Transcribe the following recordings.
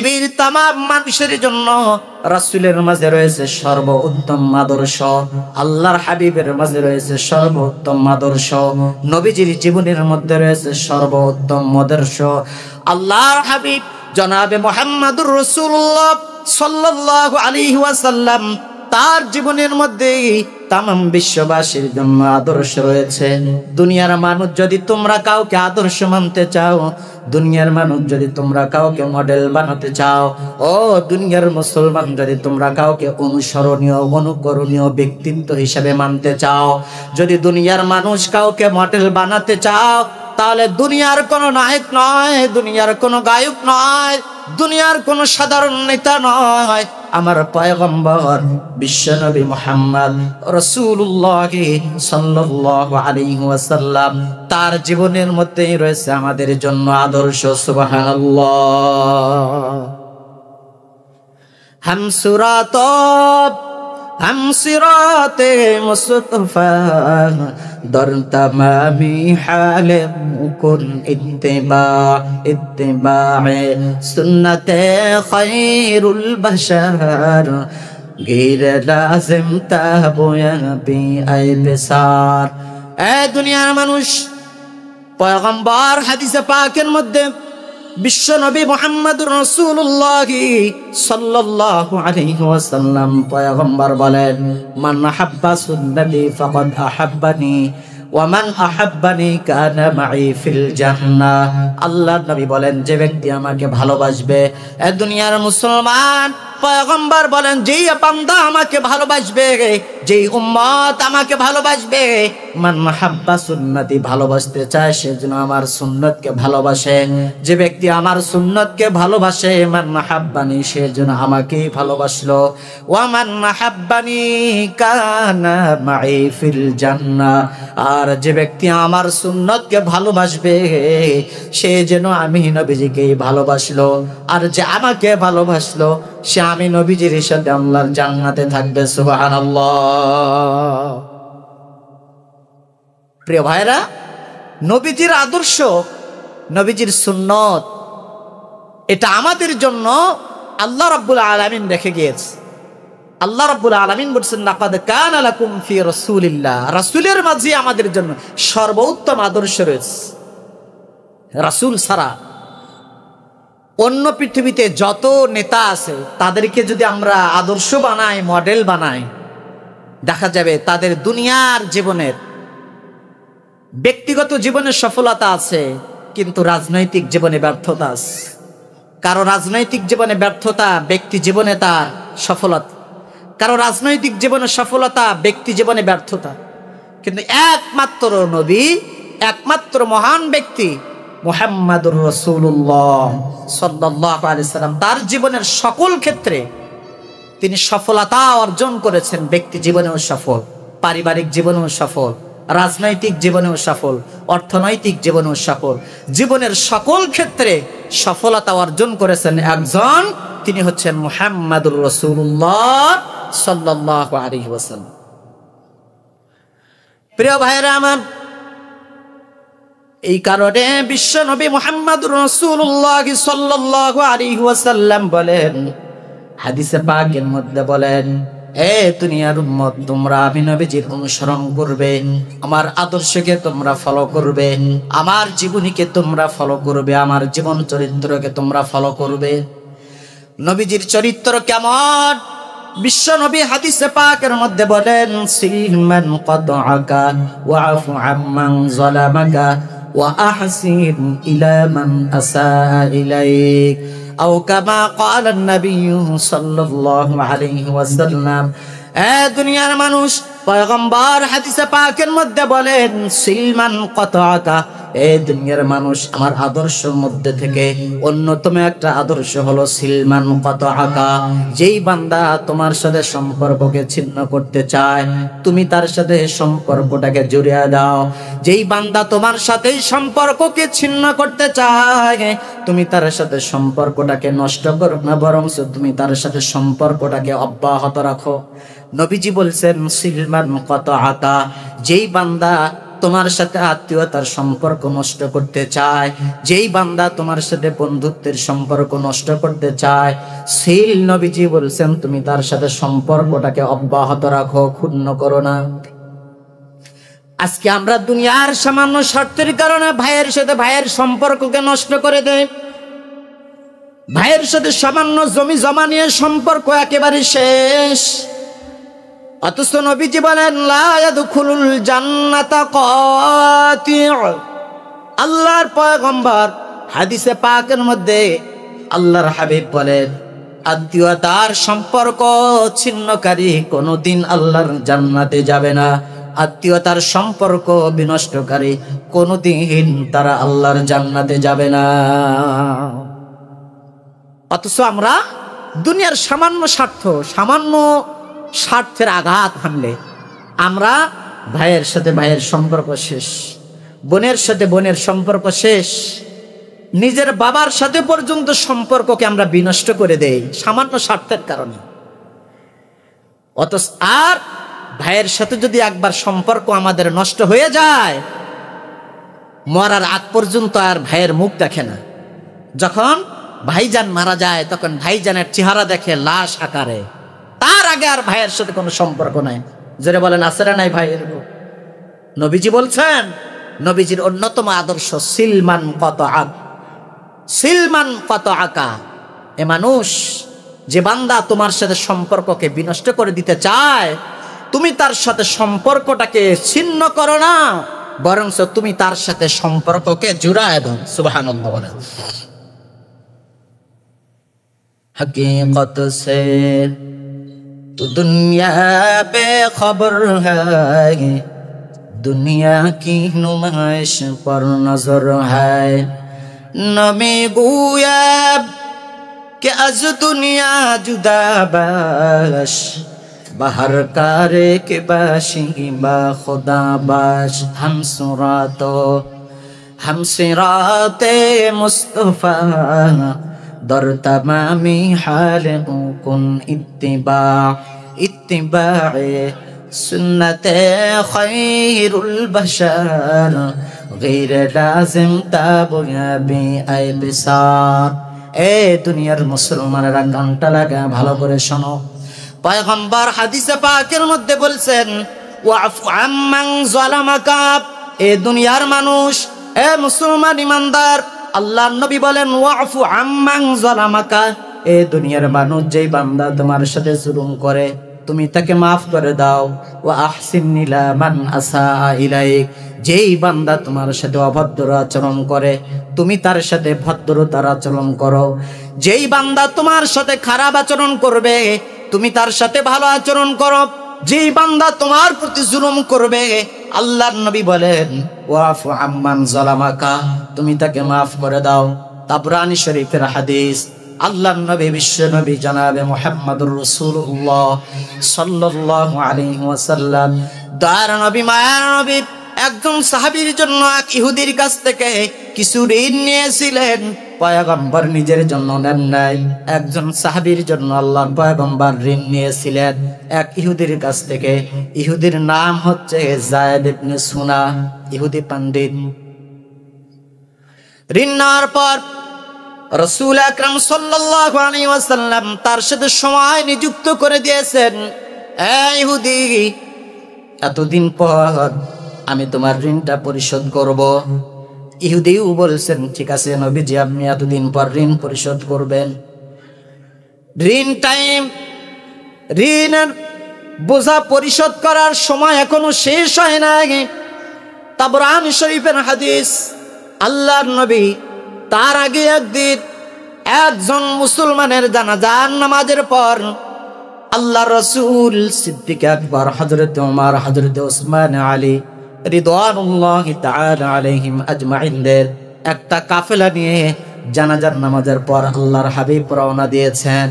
পৃথিবীর তামাম মানুষের জন্য রাসূলের মাঝে রয়েছে সর্বোত্তম আদর্শ, আল্লাহর হাবিবের মাঝে রয়েছে সর্বোত্তম আদর্শ, নবীজির জীবনের মধ্যে রয়েছে সর্বোত্তম আদর্শ। আল্লাহর হাবিব জনাবে মুহাম্মদুর রাসূলুল্লাহ সাল্লাল্লাহু আলাইহি ওয়াসাল্লাম, তার জীবনের মধ্যে তামাম বিশ্ববাসীর জন্য আদর্শ রয়েছে। দুনিয়ার মানুষ যদি তোমরা কাউকে আদর্শ মানতে চাও, দুনিয়ার মানুষ যদি তোমরা কাউকে মডেল বানাতে চাও, ও দুনিয়ার মুসলমান যদি তোমরা কাউকে অনুসরণীয় অনুকরণীয় ব্যক্তিত্ব হিসেবে মানতে চাও, যদি দুনিয়ার মানুষ কাউকে মডেল বানাতে চাও, তাহলে দুনিয়ার কোনো নায়ক নয়, দুনিয়ার কোনো গায়ক নয়, দুনিয়ার কোনো সাধারণ নেতা নয়, আমার পয়গম্বর বিশ্বনবী মুহাম্মদ রাসূলুল্লাহ সাল্লাল্লাহু আলাইহি ওয়াসাল্লাম, তার জীবনের মধ্যেই রয়েছে আমাদের জন্য আদর্শ। সুবহানাল্লাহ। हम सिराते मुस्तफा दर तमामी हाल मुकुन इत्तिबा सुन्नते खैरुल बशर गैर लाजिम ताबुया बी आय बेसार। ए दुनियार मानुष পয়গম্বর হাদিসে পাকের মধ্যে বিশ্ব নবী মুহাম্মদুর রাসূলুল্লাহ সাল্লাল্লাহু আলাইহি ওয়াসাল্লাম পয়গম্বর বলেন, মান আহাব্বা সুন্নতি ফাকাদ আহাব্বানি ওয়া মান আহাব্বানি কানা মাই ফিল জান্নাহ। আল্লাহর নবী বলেন, যে ব্যক্তি আমাকে ভালোবাসবে, এ দুনিয়ার মুসলমান পয়গম্বর বলেন, যেই বান্দা আমাকে ভালোবাসবে, যেই উম্মত আমাকে ভালোবাসবে, মান মাহাব্বা সুন্নতি, ভালোবাসতে চায় সে যেন আমার সুন্নতকে ভালোবাসে। যে ব্যক্তি আমার সুন্নতকে ভালোবাসে, মান মাহাব্বানি, সে যেন আমাকে ভালোবাসলো। ওয়া মান মাহাব্বানি কানা মাই ফিল জান্নাহ, আর যে ব্যক্তি আমার সুন্নতকে ভালোবাসবে, সে যেন আমি নবীজিকে ভালোবাসলো। আর যে আমাকে ভালোবাসলো, সে আমি নবীজির সাথে আল্লাহর জান্নাতে থাকবে। সুবহানাল্লাহ। প্রিয় ভাইরা, নবীজির আদর্শ, নবীজির সুন্নত, এটা আমাদের জন্য আল্লাহ রাব্বুল আলামিন রেখে গিয়েছে। আল্লাহ রাব্বুল আলামিন বলেছেন, লাকাদ কানা লাকুম ফি রাসূলিল্লাহ, রাসূলের মাঝে আমাদের জন্য সর্বোত্তম আদর্শ রয়েছে। রাসূল ছাড়া অন্য পৃথিবীতে যত নেতা আছে, তাদেরকে যদি আমরা আদর্শ বানাই, মডেল বানাই, দেখা যাবে তাদের দুনিয়ার জীবনের, ব্যক্তিগত জীবনের সফলতা আছে, কিন্তু রাজনৈতিক জীবনে ব্যর্থতা আছে। কারো রাজনৈতিক জীবনে ব্যর্থতা, ব্যক্তি জীবনে তার সফলতা। কারো রাজনৈতিক জীবনে সফলতা, ব্যক্তি জীবনে ব্যর্থতা। কিন্তু একমাত্র নবী, একমাত্র মহান ব্যক্তি মুহাম্মদুর রাসূলুল্লাহ সাল্লাল্লাহু আলাইহি সাল্লাম, তার জীবনের সকল ক্ষেত্রে তিনি সফলতা অর্জন করেছেন। ব্যক্তি জীবনেও সফল, পারিবারিক জীবনেও সফল, রাজনৈতিক জীবনেও সফল, অর্থনৈতিক জীবনেও সফল, জীবনের সকল ক্ষেত্রে সফলতা অর্জন করেছেন একজন, তিনি হচ্ছেন মুহাম্মদুর রাসূলুল্লাহ সাল্লাল্লাহু আলাইহি ওয়াসাল্লাম। প্রিয় ভাইরা আমার, এই কারণে বিশ্ব নবী মুহাম্মদুর রাসূলুল্লাহ সাল্লাল্লাহু আলাইহি ওয়াসাল্লাম বলেন, হাদিসে পাকের মধ্যে বলেন, এ দুনিয়ার উম্মত, তোমরা আমি নবীজির অনুসরণ করবে, আমার আদর্শকে তোমরা ফলো করবে, আমার জীবনীকে তোমরা ফলো করবে, আমার জীবন চরিত্রকে তোমরা ফলো করবে। নবীজির চরিত্র কেমন? বিশ্ব নবী হাদিসে পাকের মধ্যে বলেন, সিলমান কাতআকা ওয়া আফু আম্মান যালামাকা ওয়া আহসিন ইলা মান আসা ইলাইক, আও কামা ক্বালা নবী সাল্লাল্লাহু আলাইহি ওয়াসাল্লাম। এ দুনিয়ার মানুষ, পয়গম্বর হাদিসে পাকের মধ্যে বলেন, সিলমান কাতআকা, এ দুনিয়ার মানুষ, আমার আদর্শের মধ্যে থেকে অন্যতম একটা আদর্শ হলো সিলমান কাতআকা। যেই বান্দা তোমার সাথে সম্পর্ককে ছিন্ন করতে চায়, তুমি তার সাথে সম্পর্কটাকে জুড়িয়ে দাও। যেই বান্দা তোমার সাথে সম্পর্ককে ছিন্ন করতে চায়, তুমি তার সাথে সম্পর্কটাকে নষ্ট করো না, বরং তুমি তার সাথে সম্পর্কটাকে অব্যাহত রাখো। নবীজি বলছেন, সিলমান কাতআকা, যেই বান্দা তোমার সাথে আত্মীয়তার সম্পর্ক নষ্ট করতে চায়, যেই বান্দা তোমার সাথে বন্ধুত্বের সম্পর্ক নষ্ট করতে চায়, সেই নবীজি বলছেন তুমি তার সাথে সম্পর্কটাকে অব্যাহত রাখো, ক্ষুণ্ণ করো না। আজকে আমরা দুনিয়ার সামান্য স্বার্থের কারণে ভাইয়ের সাথে ভাইয়ের সম্পর্ককে নষ্ট করে দেয়। ভাইয়ের সাথে সামান্য জমি জমা নিয়ে সম্পর্ক একেবারে শেষ। অথচ নবীজি বলেন লা ইয়াদখুলুল জান্নাতা কাতি'। আল্লাহর পয়গম্বর হাদিসে পাকের মধ্যে আল্লাহর হাবিব বলেন আত্মীয়তার সম্পর্ক ছিন্নকারী কোনোদিন আল্লাহর জান্নাতে যাবে না। আত্মীয়তার সম্পর্ক বিনষ্টকারী কোনোদিন তারা আল্লাহর জান্নাতে যাবে না। অথচ আমরা দুনিয়ার সামান্য স্বার্থের আঘাত হানলে আমরা ভাইয়ের সাথে ভাইয়ের সম্পর্ক শেষ, বোনের সাথে বোনের সম্পর্ক শেষ, নিজের বাবার সাথে পর্যন্ত সম্পর্ককে আমরা বিনষ্ট করে দেই সামান্য স্বার্থের কারণে। অথচ আর ভাইয়ের সাথে যদি একবার সম্পর্ক আমাদের নষ্ট হয়ে যায়, মরার আগ পর্যন্ত আর ভাইয়ের মুখ দেখে না। যখন ভাইজান মারা যায় তখন ভাইজানের চেহারা দেখে লাশ আকারে, তার আগে আর ভাইয়ের সাথে কোনো সম্পর্ক নাই। যারা বলেন আসরে নাই ভাইয়ের। নবীজি বলছেন, নবীজির অন্যতম আদর্শ সিলমান কাতআকা। এ মানুষ, যে বান্দা তোমার সাথে সম্পর্ককে বিনষ্ট করে দিতে চায়, তুমি তার সাথে সম্পর্কটাকে ছিন্ন করো না, বরং তুমি তার সাথে সম্পর্ককে জুড়ায় দাও। সুবহানাল্লাহ বলেন। हकीकत से तो दुनिया बेखबर है, दुनिया की नुमाइश पर नजर है। नमी गुया कि अज दुनिया जुदा बाश, बाहर कारे के बाशी बा खुदा बाश। हम सिराते मुस्तफा दर तमामी हाल कुन इत्तिबाए सुन्नते खैरुल बशर गैर लाजिम ताबयाबी आए बिसार। ए दुनियार मुसलमानेরা গানটা লাগা ভালো করে শোনো। পয়গম্বর হাদিসে পাকের মধ্যে বলছেন ওয়াফু আম্মান যালামাকা। এ দুনিয়ার মানুষ, এ মুসলমান ইমানদার, আল্লাহর নবী বলেন ওয়াফু আম্মান যালামাকা। এ দুনিয়ার মানুষ, যেই বান্দা তোমার সাথে জুলুম করে তুমি তাকে মাফ করে দাও। ওয়া আহসিন ইলা মান আসা ইলাইক। যেই বান্দা তোমার সাথে অভদ্র আচরণ করে তুমি তার সাথে ভদ্রতার আচরণ করো। যেই বান্দা তোমার সাথে খারাপ আচরণ করবে তুমি তার সাথে ভালো আচরণ করো। যেই বান্দা তোমার প্রতি জুলুম করবে, আল্লাহর নবী বলেন ওয়াফু আম্মান যালামাকা, তুমি তাকে মাফ করে দাও। তাবরানী শরীফের হাদিস। আল্লাহর নবী, বিশ্ব নবী জনাবে মুহাম্মদুর রাসূলুল্লাহ সাল্লাল্লাহু আলাইহি ওয়াসাল্লাম, দয়ার নবী, মায়ার নবী, একজন সাহাবীর জন্য এক ইহুদির কাছ থেকে কিছু ঋণ নিয়েছিলেন। পয়গম্বর নিজের জন্য নেন নাই, একজন সাহাবীর জন্য আল্লাহর পয়গম্বর ঋণ নিয়েছিলেন এক ইহুদির কাছ থেকে। ইহুদির নাম হচ্ছে যায়েদ ইবনে সুনা, ইহুদি পণ্ডিত। ঋণ নেওয়ার পর রাসূল আকরাম সাল্লাল্লাহু আলাইহি ওয়াসাল্লাম তার সাথে সময় নিযুক্ত করে দিয়েছেন। ইহুদি, এতদিন পর আমি তোমার ঋণটা পরিশোধ করব। ইহুদিও বলছেন ঠিক আছে নবীজি, আপনি এতদিন পর ঋণ পরিশোধ করবেন। ঋণের বোঝা পরিশোধ করার সময় এখনো শেষ হয় নাই। তাবরানী শরীফের হাদিস। আল্লাহর নবী তার আগে একদিন একজন মুসলমানের জানাজার নামাজের পর আল্লাহর রাসূল, সিদ্দিক আকবর, হযরত ওমর, হযরত ওসমান, আলী রিদওয়ানুল্লাহি তাআলা আলাইহিম আজমাইনদের একটা কাফেলা নিয়ে জানাজার নামাজের পর আল্লাহর হাবিব রওনা দিয়েছেন।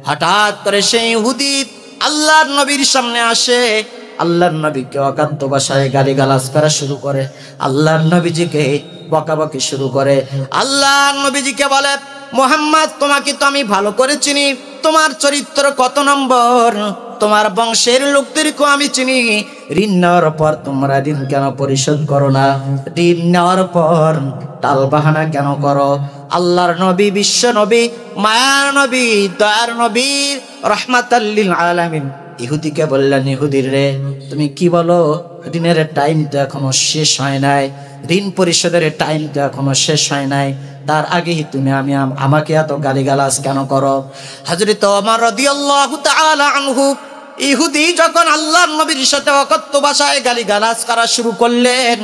হঠাৎ করে সেই ইহুদি আল্লাহর নবীর সামনে আসে, আল্লাহর নবীকে অকান্ত ভাষায় গালিগালাজ করা শুরু করে, আল্লাহর নবীজিকে বকাবকি শুরু করে। আল্লাহর নবীজিকে বলে, মুহাম্মদ, তোমাকে তো আমি ভালো করে চিনি, তোমার চরিত্র কত নম্বর, তোমার বংশের লোকদেরকেও আমি চিনি। ঋণ নেওয়ার পর তোমরা ঋণ কেন পরিশোধ করো না? ঋণ নেওয়ার পর টাল বাহানা কেন করো? আল্লাহর নবী, বিশ্ব নবী, মায়ার নবী, দয়ার নবী, রাহমাতাল লিল আলামিন ইহুদিকে বললেন, ইহুদির রে, তুমি কি বলো? ঋণের টাইম তো এখনো শেষ হয় নাই, ঋণ পরিশোধের টাইম তো এখনো শেষ হয় নাই, তার আগেই তুমি আমাকে এত গালিগালাজ কেন করো? হযরত ওমর রাদিয়াল্লাহু তাআলা আনহু ইহুদি যখন আল্লাহর নবীর সাথে অকথ্য ভাষায় গালিগালাজ করা শুরু করলেন,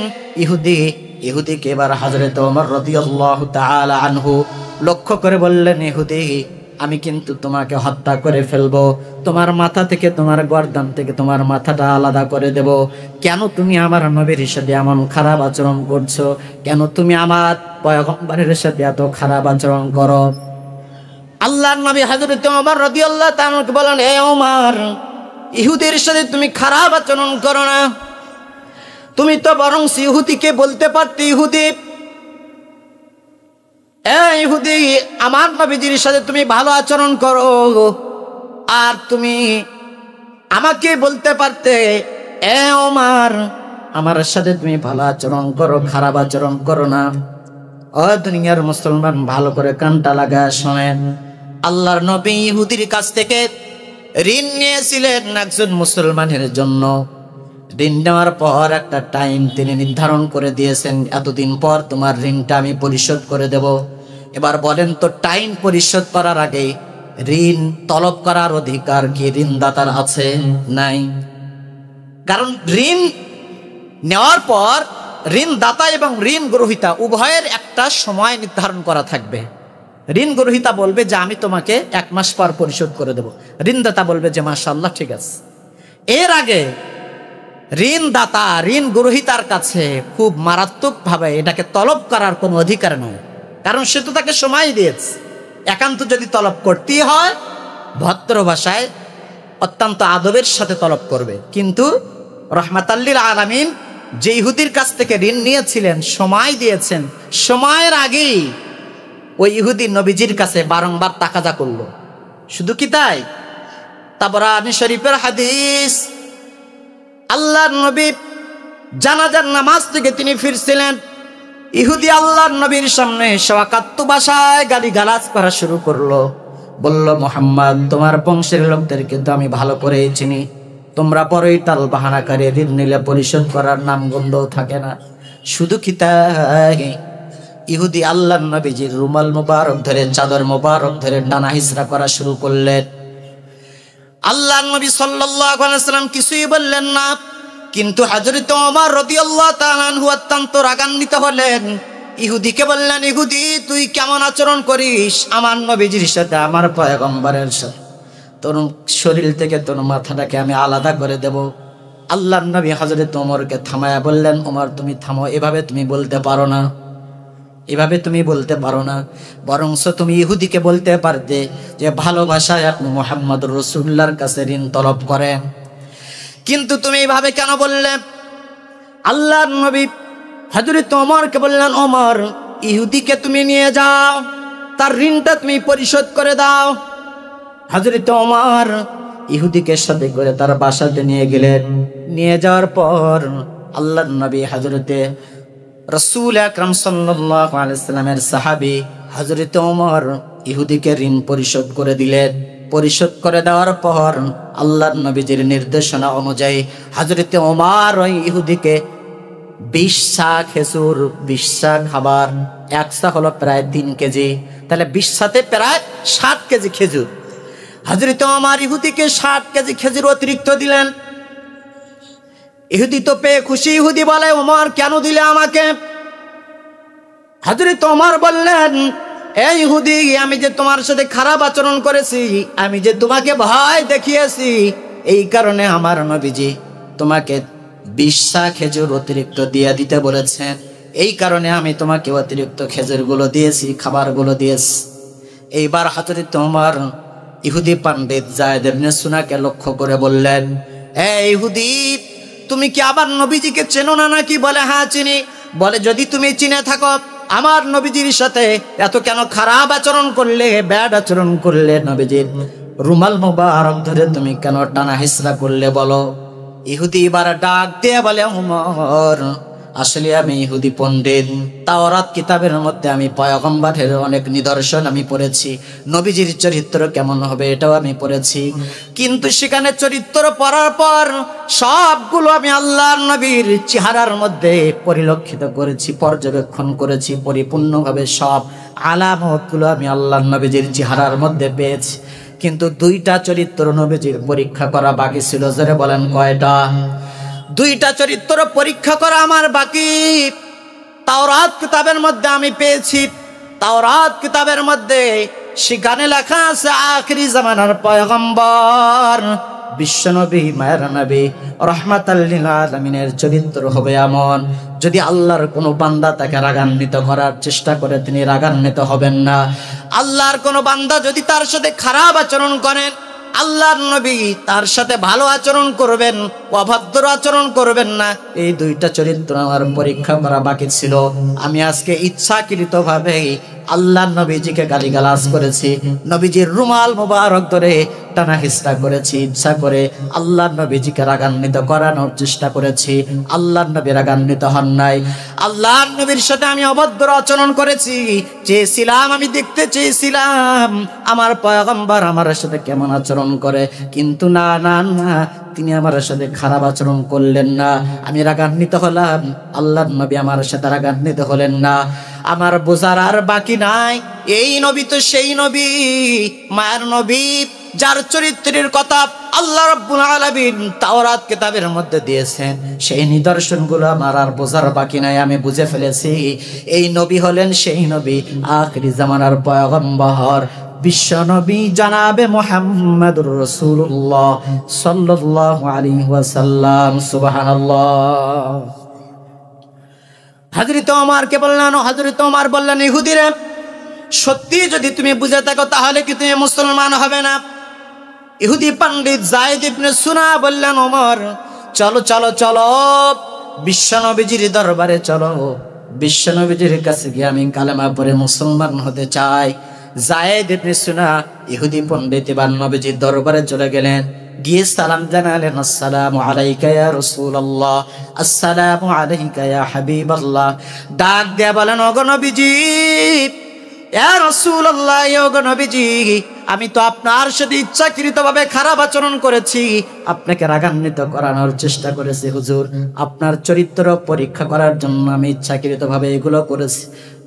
ইহুদিকে এবার হযরত ওমর রাদিয়াল্লাহু তাআলা আনহু লক্ষ্য করে বললেন, ইহুদি, আমি কিন্তু তোমাকে হত্যা করে ফেলবো, তোমার মাথা থেকে, তোমার গর্দান থেকে তোমার মাথাটা আলাদা করে দেব। কেন তুমি আমার নবীর সাথে এমন খারাপ আচরণ করছো? কেন তুমি আমার পয়গম্বরের সাথে এত খারাপ আচরণ করো? আল্লাহর নবী হযরত ওমর রাদিয়াল্লাহু তাআলা বলেন, হে ওমর, ইহুদির সাথে তুমি খারাপ আচরণ করো না। তুমি তো বরং ইহুদিকে বলতে পারতে, ইহুদি, ইহুদি, আমার নবীজির সাথে তুমি ভালো আচরণ করো। আর তুমি আমাকে বলতে পারতে, ওমর, আমার সাথে তুমি ভালো আচরণ করো, খারাপ আচরণ করো না। ও দুনিয়ার মুসলমান, ভালো করে কানটা লাগা শোনেন। আল্লাহর নবী ইহুদির কাছ থেকে ঋণ নিয়েছিলেন একজন মুসলমানের জন্য। ঋণ নেওয়ার পর একটা টাইম তিনি নির্ধারণ করে দিয়েছেন, এতদিন পর তোমার ঋণটা আমি পরিশোধ করে দেব। এবার বলেন তো, টাইম পরিশোধ করার আগে ঋণ তলব করার অধিকার কি ঋণদাতার আছে? নাই। কারণ ঋণ নেওয়ার পর ঋণদাতা এবং ঋণ গ্রহীতা উভয়ের একটা সময় নির্ধারণ করা থাকবে। ঋণ গ্রহীতা বলবে যে আমি তোমাকে 1 মাস পর পরিশোধ করে দেব, ঋণদাতা বলবে যে মাশাআল্লাহ, ঠিক আছে। এর আগে ঋণদাতা ঋণ গ্রহীতার কাছে খুব মারাত্মকভাবে এটাকে তলব করার কোনো অধিকার নয়, কারণ সে তো তাকে সময় দিয়েছে। একান্ত যদি তলব করতেই হয়, ভদ্র ভাষায় অত্যন্ত আদবের সাথে তলব করবে। কিন্তু রাহমাতাল লিল আলামিন যে ইহুদির কাছ থেকে ঋণ নিয়েছিলেন, সময় দিয়েছেন, সময়ের আগেই ওই ইহুদি নবীজির কাছে বারংবার তাকাজা করলো। শুধু কি তাই? তাবরানী শরীফের হাদিস, আল্লাহর নবী জানাজার নামাজ থেকে তিনি ফিরছিলেন, ইহুদি আল্লাহর নবীর সামনে শওকাত্তু ভাষায় গালিগালাজ করা শুরু করলো। বলল, মুহাম্মদ, তোমার বংশের লোকদেরকে তো আমি ভালো করে চিনি, তোমরা পরেই টাল বাহানা করে ঋণ নিলে পরিশোধ করার নাম গন্ধও থাকে না। শুধু কি তাই? ইহুদি আল্লাহর নবীজির রুমাল মুবারক ধরে, চাদর মুবারক ধরে টানা হিজড়া করা শুরু করলেন। আল্লাহর নবী সাল্লাল্লাহু আলাইহি ওয়াসাল্লাম কিছুই বললেন না, কিন্তু হযরত ওমর রাদিয়াল্লাহু তাআলা আনহু অত্যন্ত রাগান্বিত হলেন। ইহুদিকে বললেন, ইহুদি, তুই কেমন আচরণ করিস আমার নবীজির সাথে, আমার পয়গম্বরের সাথে? তোর শরীর থেকে তোর মাথাটাকে আমি আলাদা করে দেব। আল্লাহর নবী হযরত ওমরকে থামায়া বললেন, ওমর, তুমি থামো, এভাবে তুমি বলতে পারো না, এভাবে তুমি বলতে পারো না। বরংস তুমি ইহুদিকে বলতে পারতে যে ভালোবাসায় আপনি মুহাম্মদুর রাসূলুল্লাহর কাছে ঋণ তলব করেন, কিন্তু তুমি এইভাবে কেন বললে? আল্লাহর নবী হযরত ওমরকে বললেন, ওমর, ইহুদিকে তুমি নিয়ে যাও, তার ঋণটা তুমি পরিশোধ করে দাও। হযরত ওমর ইহুদিকে সাথে করে তার বাসাতে নিয়ে গেলেন। নিয়ে যাওয়ার পর আল্লাহর নবী হযরতে রাসূল আকরাম সাল্লাল্লাহু আলাইহি সাল্লামের সাহাবী হযরত ওমর ইহুদিকে ঋণ পরিশোধ করে দিলেন। পরিশোধ করে দেওয়ার পর আল্লাহর নবীজির নির্দেশনা অনুযায়ী হযরত ওমর ওই ইহুদিকে 20 সা খেজুর, 20 সা খাবার, 1 সা হলো প্রায় 3 কেজি, তাহলে 20 সাতে প্রায় 60 কেজি খেজুর। হযরত ওমর ইহুদিকে 60 কেজি খেজুর অতিরিক্ত দিলেন। ইহুদি তো পেয়ে খুশি। ইহুদি বলে, ওমর, কেন দিলে আমাকে? হযরত ওমর বললেন, এই ইহুদি, আমি যে তোমার সাথে খারাপ আচরণ করেছি, আমি যে তোমাকে ভয় দেখিয়েছি, এই কারণে আমার নবীজি তোমাকে 20 সা খেজুর অতিরিক্ত দিয়ে দিতে বলেছেন, এই কারণে আমি তোমাকে অতিরিক্ত খেজুরগুলো দিয়েছি, খাবারগুলো দিয়েছি। এইবার হযরত ওমর ইহুদি পণ্ডিত যায়েদ ইবনে সুনাকে লক্ষ্য করে বললেন, এই ইহুদি, তুমি কি আবার নবীজিকে চেনো না নাকি? বলে, হ্যাঁ চিনি। বলে, যদি তুমি চিনে থাকো, আমার নবীজির সাথে এত কেন খারাপ আচরণ করলে, ব্যাড আচরণ করলে? নবীজির রুমাল মোবারক ধরে তুমি কেন টানা হিসরা করলে বলো? ইহুদি এবার ডাক দিয়ে বলে, ওমর, আসলে আমি ইহুদি পণ্ডিত, তাওরাত কিতাবের মধ্যে আমি পয়গম্বরের অনেক নিদর্শন আমি পড়েছি, নবীজির চরিত্র কেমন হবে এটাও আমি পড়েছি, কিন্তু সেখানে চরিত্র পড়ার পর সবগুলো আমি আল্লাহর নবীর চেহারার মধ্যে পরিলক্ষিত করেছি, পর্যবেক্ষণ করেছি, পরিপূর্ণভাবে সব আলামতগুলো আমি আল্লাহর নবীজির চেহারার মধ্যে পেয়েছি, কিন্তু দুইটা চরিত্র নবীজির পরীক্ষা করা বাকি ছিল। জোরে বলেন কয়টা? দুইটা চরিত্র পরীক্ষা করা আমার বাকি। তাওরাত কিতাবের মধ্যে আমি পেয়েছি, তাওরাত কিতাবের মধ্যে সেখানে লেখা আছে আখিরি জামানার পয়গম্বর বিশ্বনবী মায়ের নবী রাহমাতাল লিল আলামিনের চরিত্র হবে এমন, যদি আল্লাহর কোনো বান্দা তাকে রাগান্বিত করার চেষ্টা করে তিনি রাগান্বিত হবেন না। আল্লাহর কোনো বান্দা যদি তার সাথে খারাপ আচরণ করেন, আল্লাহর নবী তার সাথে ভালো আচরণ করবেন, অভদ্র আচরণ করবেন না। এই দুইটা চরিত্র আমার পরীক্ষা করা বাকি ছিল। আমি আজকে ইচ্ছাকৃতভাবে আল্লাহর নবীজিকে গালিগালাজ করেছি, নবীজির রুমাল মোবারক ধরে টানা হিসরা করেছি, ইচ্ছা করে আল্লাহর নবীজিকে রাগান্বিত করানোর চেষ্টা করেছি। আল্লাহর নবী রাগান্বিত হন নাই। আল্লাহর নবীর সাথে আমি অভদ্র আচরণ করেছি, চেয়েছিলাম, আমি দেখতে চেয়েছিলাম আমার পয়গম্বর আমার সাথে কেমন আচরণ করে, কিন্তু না না না, তিনি আমার সাথে খারাপ আচরণ করলেন না। আমি রাগান্বিত হলাম, আল্লাহর নবী আমার সাথে রাগান্বিত হলেন না। আমার বোঝার আর বাকি নাই, এই নবী তো সেই নবী, মায়ের নবী, যার চরিত্রের কথা আল্লাহ রাব্বুল আলামিন তাওরাত কিতাবের মধ্যে দিয়েছেন, সেই নিদর্শনগুলো আমার আর বোঝার বাকি নাই। আমি বুঝে ফেলেছি এই নবী হলেন সেই নবী, আখিরি জামানার পয়গম্বর বিশ্ব নবী জনাবে মুহাম্মদুর রাসূলুল্লাহ সাল্লাল্লাহু আলাইহি ওয়াসাল্লাম। সুবহানাল্লাহ। হযরত ওমরকে বললেন, হযরত ওমর বললেন, ইহুদিরা, সত্যি যদি তুমি বুঝে থাকো তাহলে কি তুমি মুসলমান হবে না? ইহুদি পণ্ডিত যায়েদ ইবনে সুনা বললেন, ওমর, চলো চলো চলো, বিশ্বনবীজির দরবারে চলো, বিশ্বনবীজির কাছে গিয়ে আমি কালেমা পড়ে মুসলমান হতে চাই। যায়েদ ইবনে সুনা ইহুদি পণ্ডিত এবার নবীজির দরবারে চলে গেলেন, গিয়ে সালাম জানালেন, আসসালামু আলাইকা ইয়া রাসূলুল্লাহ, আসসালামু আলাইকা ইয়া হাবিবাল্লাহ। ডাক দিয়ে বলেন, ওগো নবীজি, ইয়া রাসূলুল্লাহ, ওগো নবীজি, আমি তো আপনার সাথে ইচ্ছাকৃতভাবে খারাপ আচরণ করেছি, আপনাকে রাগান্বিত করানোর চেষ্টা করেছি হুজুর, আপনার চরিত্র পরীক্ষা করার জন্য আমি ইচ্ছাকৃতভাবে এগুলো করেছি।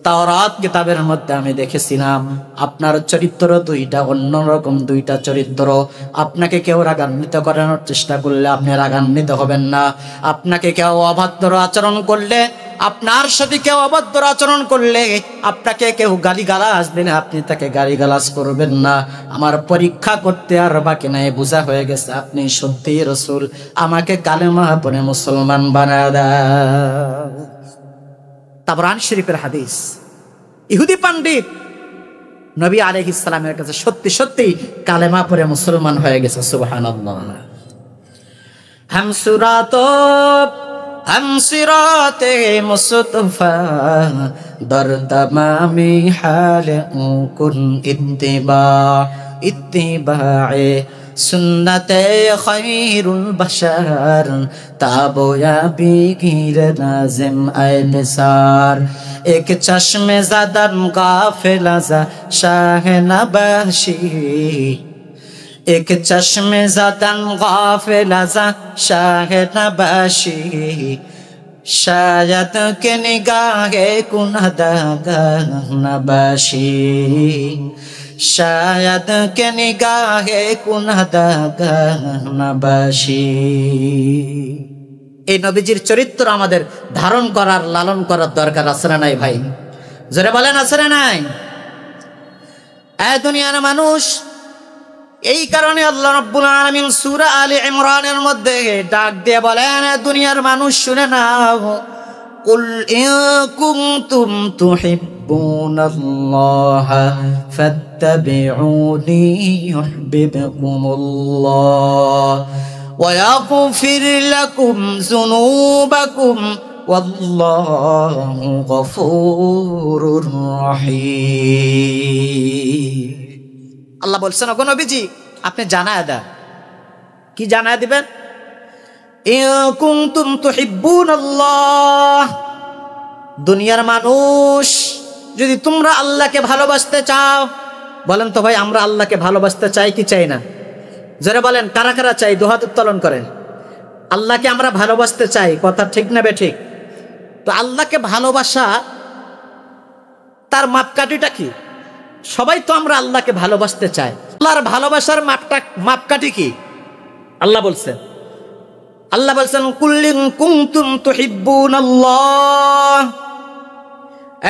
তাওরাত কিতাবের মধ্যে আমি দেখেছিলাম আপনার চরিত্র দুইটা, অন্যরকম দুইটা চরিত্র। আপনাকে কেউ রাগান্বিত করানোর চেষ্টা করলে আপনি রাগান্বিত হবেন না। আপনাকে কেউ অভদ্র আচরণ করলে, আপনার সাথে কেউ অভদ্র আচরণ করলে, আপনাকে কেউ গালিগালাজ দিলে আপনি তাকে গালিগালাজ করবেন না। আমার পরীক্ষা করতে আর বাকি নাই, বোঝা হয়ে গেছে আপনি সত্যি রাসূল, আমাকে কালেমা পড়ে মুসলমান বানায় দাও। তাবরানী শরীফের হাদিস। ইহুদি পণ্ডিত নবী আলাইহিস সালামের কাছে সত্যি সত্যি কালেমা পড়ে মুসলমান হয়ে গেছে। সুবহানাল্লাহ। हम सिराते मुस्तफा दर तमामी हाल कुन इत्तिबाए सुन्नते खैरुल बशर ताबोयाबी गिर नाज़िम ऐ निसार एक चश्मे ज़दन गाफिला ज़ा शाह नबाशी एक चश्मे ज़दन गाफिला ज़ा शाह नबाशी शायद के निगाहे कुनहदागाह नबाशी शायद के निगाहे कुनहदागाह नबाशी। এই নবীজির চরিত্র আমাদের ধারণ করার, লালন করার দরকার আছে না নাই ভাই? জোরে বলেন, আছে না নাই? এই দুনিয়ার মানুষ, এই কারণে আল্লাহ রাব্বুল আলামিন সূরা আলে ইমরানের মধ্যে ডাক দিয়ে বলেন, দুনিয়ার মানুষ শুনে নাও, কুল ইন কুনতুম তুহিব্বুনাল্লাহ ফাত্তাবিউনি ইউহিব্বুকুমুল্লাহ ওয়া ইয়াগফির লাকুম যুনুবাকুম ওয়াল্লাহু গফুরুর রহিম। আল্লাহ বলছেন, ওগো নবীজি, আপনি জানায় দেন। কি জানায় দিবেন? ইন কুনতুম তুহিব্বুনাল্লাহ, দুনিয়ার মানুষ যদি তোমরা আল্লাহকে ভালোবাসতে চাও, বলেন তো ভাই আমরা আল্লাহকে ভালোবাসতে চাই কি চাই না? যারা বলেন কারা কারা চাই, দুহাত উত্তোলন করেন। আল্লাহকে আমরা ভালোবাসতে চাই, কথা ঠিক না বেঠিক? তো আল্লাহকে ভালোবাসা তার মাপকাঠিটা কি? সবাই তো আমরা আল্লাহকে ভালোবাসতে চাই। আল্লাহর ভালোবাসার মাপকাঠি কি? আল্লাহ বলছেন কুল ইন কুনতুম তুহিব্বুনাল্লাহ,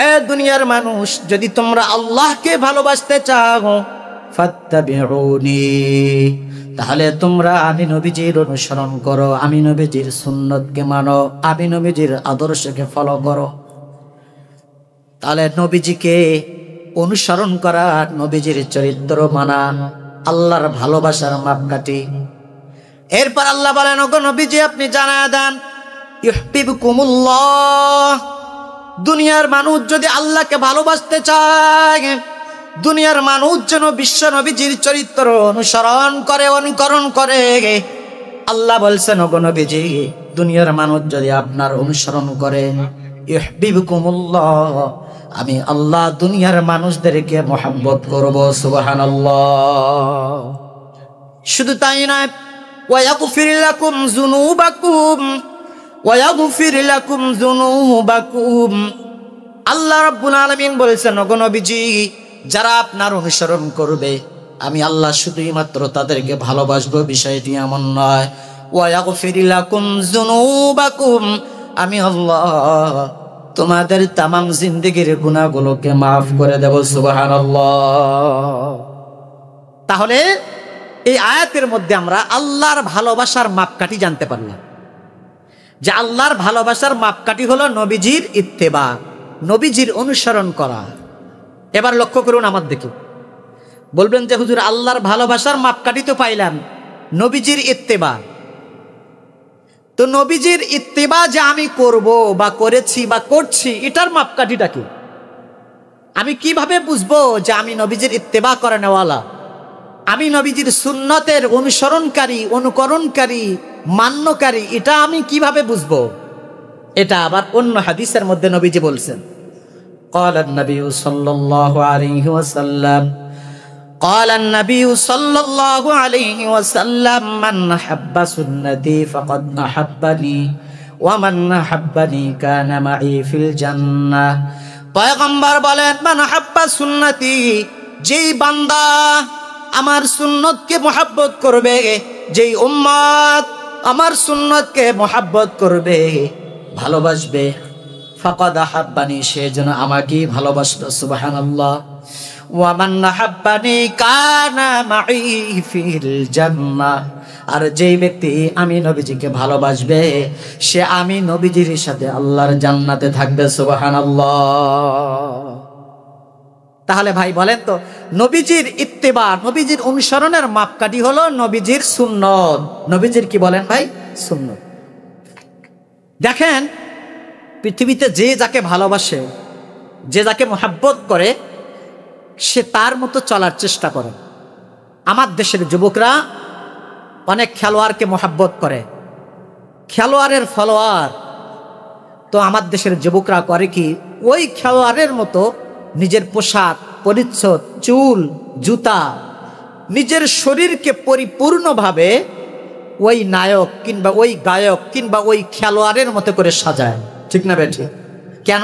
এ দুনিয়ার মানুষ যদি তোমরা আল্লাহকে ভালোবাসতে চাও, ফাত্তাবিউনি, তাহলে তোমরা আমি নবীজির অনুসরণ করো, আমি নবীজির সুন্নতকে মানো, আমি নবীজির আদর্শকে ফলো করো। তাহলে নবীজিকে অনুসরণ করা, নবীজির চরিত্র মানা আল্লাহর ভালোবাসার মাপকাঠি। এরপর আল্লাহ বলেন, ওগো নবীজি আপনি জানায়া দেন, ইউহিব্বুকুমুল্লাহ, দুনিয়ার মানুষ যদি আল্লাহকে ভালোবাসতে চায়, দুনিয়ার মানুষ যেন বিশ্ব নবীজির চরিত্র অনুসরণ করে, অনুকরণ করে। আল্লাহ বলছেন, ওগো নবীজি দুনিয়ার মানুষ যদি আপনার অনুসরণ করে, ইউহিব্বুকুমুল্লাহ, আমি আল্লাহ দুনিয়ার মানুষদেরকে মহব্বত করব। সুবহানাল্লাহ। শুধু তাই নয়, ওয়ায়াগফির লাকুম যুনুবাকুম, ওয়ায়াগফির লাকুম যুনুবাকুম, আল্লাহ রাব্বুল আলামিন বলেছেন, ওগো নবীজি যারা আপনার অনুসরণ করবে, আমি আল্লাহ শুধুই মাত্র তাদেরকে ভালোবাসবো বিষয়টি এমন নয়। ওয়ায়াগফির লাকুম যুনুবাকুম, আমি আল্লাহ তোমাদের তামাম জিন্দেগির গুনাহগুলোকে মাফ করে দেব। সুবহানাল্লাহ। তাহলে এই আয়াতের মধ্যে আমরা আল্লাহর ভালোবাসার মাপকাঠি জানতে পারলাম, যে আল্লাহর ভালোবাসার মাপকাঠি হলো নবীজির ইত্তেবা, নবীজির অনুসরণ করা। এবার লক্ষ্য করুন আমার দিকে, বলবেন যে হুজুর আল্লাহর ভালোবাসার মাপকাঠি তো পাইলাম, নবীজির ইত্তেবা, তো নবীজির ইত্তেবা যে আমি করব বা করেছি বা করছি, এটার মাপকাঠিটা কি? আমি কিভাবে বুঝবো যে আমি নবীজির ইত্তেবা করে নেওয়ালা, আমি নবীজির সুন্নতের অনুসরণকারী, অনুকরণকারী, মান্যকারী, এটা আমি কিভাবে বুঝবো? এটা আবার অন্য হাদিসের মধ্যে নবীজি বলছেন, قال النبي صلى الله عليه وسلم قال النبي صلى الله عليه وسلم من أحب سنتي فقد أحبني ومن أحبني كان معي في الجنة। পয়গম্বর বলেন, মান আহাব্বা সুন্নতি, যেই বান্দা আমার সুন্নতকে মহব্বত করবে, যেই উম্মত আমার সুন্নতকে মহব্বত করবে, ভালোবাসবে, ফাকাদ আহাব্বানি, সে যেন আমাকে ভালোবাসলো। সুবহানাল্লাহ। ওয়া মান আহাব্বানি কানা মাই ফিল জান্নাহ, আর যেই ব্যক্তি আমি নবীজিকে ভালোবাসবে, সে আমি নবীজির সাথে আল্লাহর জান্নাতে থাকবে। সুবহানাল্লাহ। তাহলে ভাই বলেন তো, নবীজির ইত্তেবা, নবীজির অনুসরণের মাপকাঠি হলো নবীজির সুন্নত। নবীজির কি বলেন ভাই? সুন্নত। দেখেন পৃথিবীতে যে যাকে ভালোবাসে, যে যাকে মহব্বত করে, সে তার মতো চলার চেষ্টা করে। আমার দেশের যুবকরা অনেক খেলোয়াড়কে মহব্বত করে, খেলোয়াড়ের ফলোয়ার। তো আমার দেশের যুবকরা করে কি, ওই খেলোয়াড়ের মতো নিজের পোশাক পরিচ্ছদ, চুল, জুতা, নিজের শরীরকে পরিপূর্ণভাবে ওই নায়ক কিংবা ওই গায়ক কিংবা ওই খেলোয়াড়ের মতো করে সাজায়। ঠিক না বেঠিক? কেন?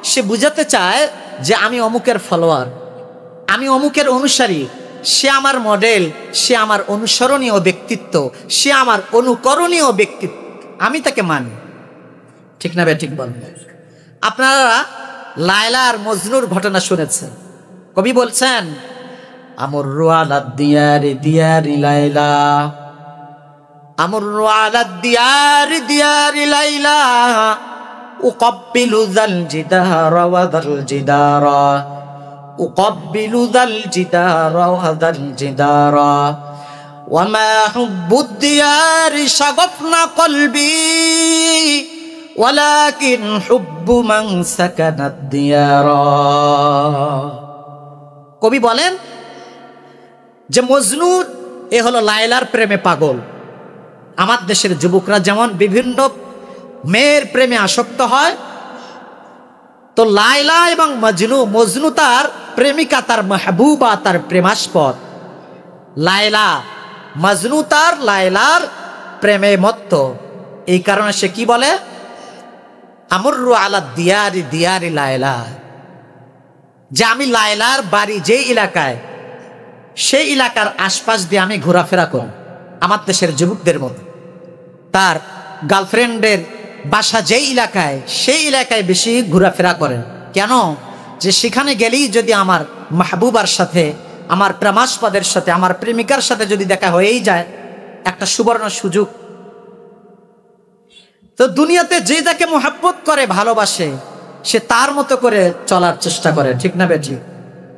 সে বুঝাতে চায় যে আমি অমুকের ফলোয়ার, আমি অমুকের অনুসারী, সে আমার মডেল, সে আমার অনুসরণীয় ব্যক্তিত্ব, সে আমার অনুকরণীয় ব্যক্তিত্ব, আমি তাকে মানি। ঠিক না বেঠিক বলেন? আপনারা লায়লা আর মজনুর ঘটনা শুনেছেন। কবি বলছেন, আমরু আলা দিয়ারি দিয়ারি লায়লা, আমরু আলা দিয়ারি দিয়ারি লায়লা, উকাব্বিলু যাল জিদারা ওয়া যাল জিদারা, উকাব্বিলু যাল জিদারা ওয়া যাল জিদারা, ওয়া মা হুব্বুদ দিয়ারি শাগাফনা কলবি ওয়ালাকিন হুব্বু মান সাকানাদ দিয়ারা। কবি বলেন যে মজনু এ হলো লায়লার প্রেমে পাগল। আমার দেশের যুবকরা যেমন বিভিন্ন মেয়ের প্রেমে আসক্ত হয়, তো লায়লা এবং মজনু তার প্রেমিকা, তার মাহবুবা, তার প্রেমাস্পদ। লায়লা, মজনু তার লায়লার প্রেমে মত্ত। এই কারণে সে কি বলে, আমরু আলা দিয়ারি দিয়ারি লায়লা, যে আমি লায়লার বাড়ি যে এলাকায়, সেই এলাকার আশপাশ দিয়ে আমি ঘোরাফেরা করি। আমার দেশের যুবকদের মতো তার গার্লফ্রেন্ডের বাসা যেই এলাকায়, সেই এলাকায় বেশি ঘোরাফেরা করেন। কেন? যে সেখানে গেলেই যদি আমার মাহবুবার সাথে, আমার প্রেমাস্পদের সাথে, আমার প্রেমিকার সাথে যদি দেখা হয়েই যায়, একটা সুবর্ণ সুযোগ। তো দুনিয়াতে যে যাকে মোহাব্বত করে, ভালোবাসে, সে তার মতো করে চলার চেষ্টা করে, ঠিক না বেটি?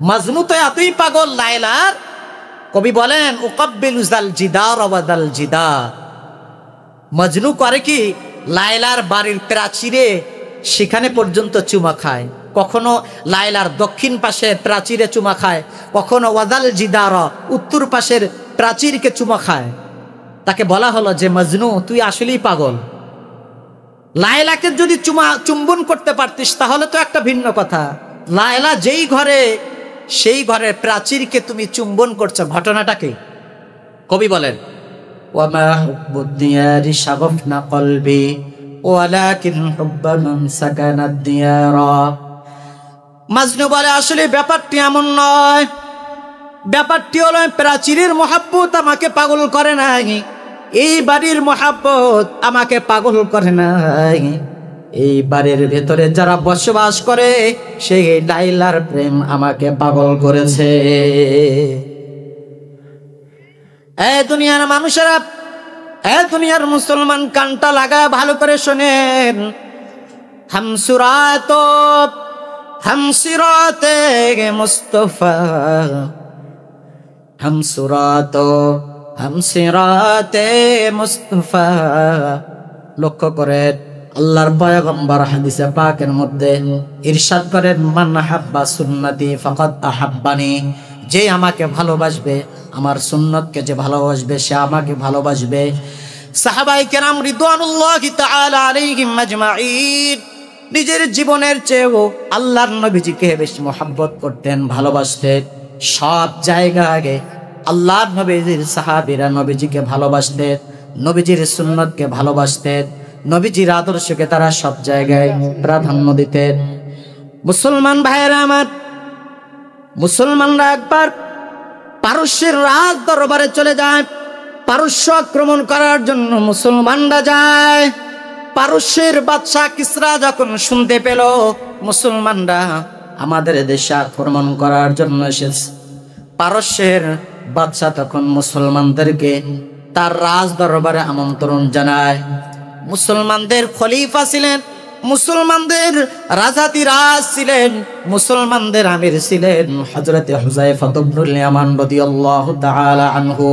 মজনু তো এতই পাগল লায়লার, কবি বলেন উকাব্বিলু যাল জিদার ওয়াদাল জিদার। মজনু করে কি, লায়লার বাড়ির প্রাচীরে সেখানে পর্যন্ত চুমা খায়। কখনো লায়লার দক্ষিণ পাশের প্রাচীরে চুমা খায়, কখনো ওয়াদাল জিদার উত্তর পাশের প্রাচীরকে চুমা খায়। তাকে বলা হলো যে মজনু, তুই আসলেই পাগল। লায়লাকে যদি চুম্বন করতে পারতিস তাহলে তো একটা ভিন্ন কথা। লায়লা যেই ঘরে, সেই ঘরের প্রাচীরকে তুমি চুম্বন করছো, ঘটনাটাকে কবি বলেন ওয়ামা হুব্বুদ দিয়ারি শাগফনা কলবি ওয়ালাকিন হুব্বা মান সাকানাদ দিয়ারা। মজনু বলে আসলে ব্যাপারটি এমন নয়, ব্যাপারটি হলো প্রাচীরের মহাব্বত আমাকে পাগল করে নাই, এই বাড়ির মহাব্বত আমাকে পাগল করে নাই, এই বাড়ির ভেতরে যারা বসবাস করে সেই লায়লার প্রেম আমাকে পাগল করেছে। এই দুনিয়ার মানুষেরা, এই দুনিয়ার মুসলমান, কানটা লাগা ভালো করে শোনেন। হামসিরাতে মুস্তাফা, হামসিরাতে মুস্তাফা। লক্ষ্য করেন আল্লাহর পয়গম্বর হাদিসে পাকের মধ্যে ইরশাদ করেন, মান হাব্বা সুন্নতি ফাকাদ আহাব্বানি। যে আমাকে ভালোবাসবে, আমার সুন্নতকে যে ভালোবাসবে, সে আমাকে ভালোবাসবে। সাহাবায়ে কেরাম রিদওয়ানুল্লাহি তাআলা আলাইহিম আজমাইন নিজের জীবনের চেয়েও আল্লাহর নবীজিকে বেশি মহব্বত করতেন, ভালোবাসতেন। সব জায়গায় আল্লাহর নবীজির সাহাবীরা নবীজিকে ভালোবাসতেন, নবীজির সুন্নতকে ভালোবাসতেন, নবীজির আদর্শকে তারা সব জায়গায় প্রাধান্য দিতেন। মুসলমান ভাইয়েরা আমার, মুসলমানরা একবার পারস্যের রাজ দরবারে চলে যায়। পারস্য আক্রমণ করার জন্য মুসলমানরা যায়। পারস্যের বাদশা কিসরা যখন শুনতে পেল মুসলমানরা আমাদের দেশে আক্রমণ করার জন্য এসেছে, পারস্যের বাদশা তখন মুসলমানদেরকে তার রাজ দরবারে আমন্ত্রণ জানায়। মুসলমানদের খলিফা ছিলেন, মুসলমানদের রাজাতিরাজ ছিলেন, মুসলমানদের আমির ছিলেন হযরতে হুযায়ফা ইবনুল ইয়ামান রাদিয়াল্লাহু তাআলা আনহু।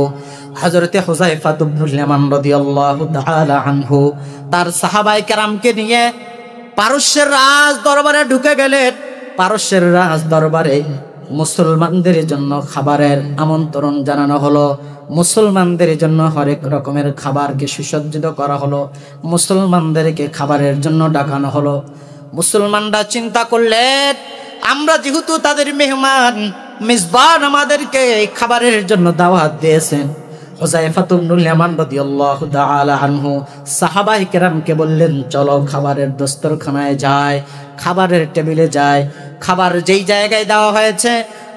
হযরতে হুযায়ফা ইবনুল ইয়ামান রাদিয়াল্লাহু তাআলা আনহু তার সাহাবায়ে কেরামকে নিয়ে পারস্যের রাজ দরবারে ঢুকে গেলেন। পারস্যের রাজ দরবারে মুসলমানদের জন্য খাবারের আমন্ত্রণ জানানো হলো, মুসলমানদের জন্য হরেক রকমের খাবারকে সুসজ্জিত করা হলো, মুসলমানদেরকে খাবারের জন্য ডাকানো হলো। মুসলমানরা চিন্তা করলেন, আমরা যেহেতু তাদের মেহমান, মেজবান আমাদেরকে খাবারের জন্য দাওয়াত দিয়েছেন। হুযায়ফা ইবনুল ইয়ামান রাদিয়াল্লাহু তাআলা আনহু সাহাবায়ে কেরামকে বললেন, চলো খাবারের দস্তরখানায় যায়, খাবারের টেবিলে যায়। খাবার যেই জায়গায় দেওয়া হয়েছে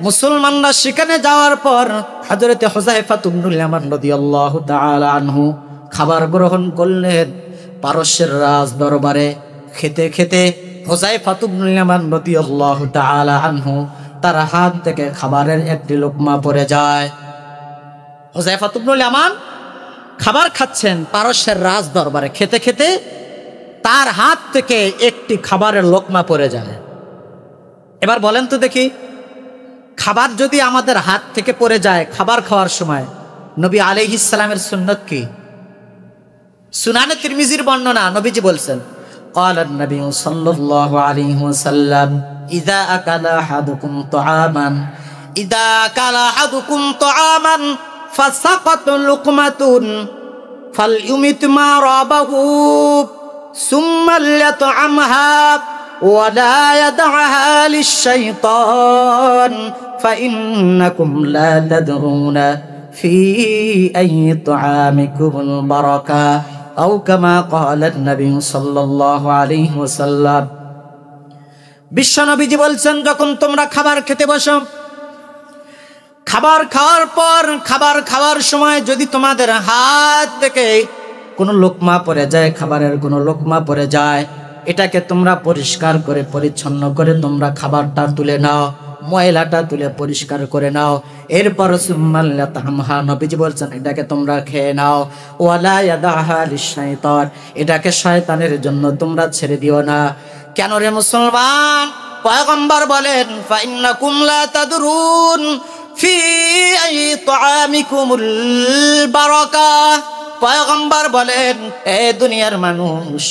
মুসলমানরা সেখানে যাওয়ার পর হযরতে হুযায়ফা ইবনুল ইয়ামান রাদিয়াল্লাহু তাআলা আনহু খাবার গ্রহণ করলেন। পারস্যের রাজ দরবারে খেতে খেতে হুযায়ফা ইবনুল ইয়ামান রাদিয়াল্লাহু তাআলা আনহু তার হাত থেকে খাবারের একটি লোকমা পড়ে যায়। হুযায়ফা ইবনুল ইয়ামান খাবার খাচ্ছেন পারস্যের রাজ দরবারে, খেতে খেতে তার হাত থেকে একটি খাবারের লোকমা পড়ে যায়। এবার বলেন তো দেখি, খাবার যদি আমাদের হাত থেকে পড়ে যায় খাবার খাওয়ার সময়, নবী আলাইহিস সালামের সুন্নাত কি? সুনানে তিরমিজির বর্ণনা, নবীজি বলছেন, ক্বালা নবী সাল্লাল্লাহু আলাইহি ওয়াসাল্লাম, ইযা আকালা আহাদুকুম তুআমান, ইযা আকালা আহাদুকুম তুআমান ফাসাকাত লুকমাতুন ফালইউমিত মা রাবাহু সুম্মা লিয়াতআমহা ওয়া লা ইয়াদআহা লিশ-শাইতান ফাইন্নাকুম লা তাদরুনা ফি আইয়ি তুআমিকুমুল বারাকা আও কামা ক্বালা নবী সাল্লাল্লাহু আলাইহি ওয়াসাল্লাম। বিশ্বনবীজি বলছেন, যখন তোমরা খাবার খেতে বসো, খাবার খাওয়ার পর খাবার খাওয়ার সময় যদি তোমাদের হাত থেকে কোনো লোকমা পড়ে যায়, খাবারের কোনো লোকমা পড়ে যায়, এটাকে তোমরা পরিষ্কার করে পরিচ্ছন্ন করে তোমরা খাবারটা তুলে নাও, ময়লাটা তুলে পরিষ্কার করে নাও। এরপর সুম্মাল্লাতামহা, নবীজি বলছেন এটাকে তোমরা খেয়ে নাও। ওয়ালা ইয়াদাহা লিশ-শাইতান, এটাকে শয়তানের জন্য তোমরা ছেড়ে দিও না। কেন রে মুসলমান? পয়গম্বর বলেন ফাইন্নাকুম লা তাদরুন ফি আইয়ি তুআমিকুমুল বারাকা। পয়গম্বর বলেন, এ দুনিয়ার মানুষ,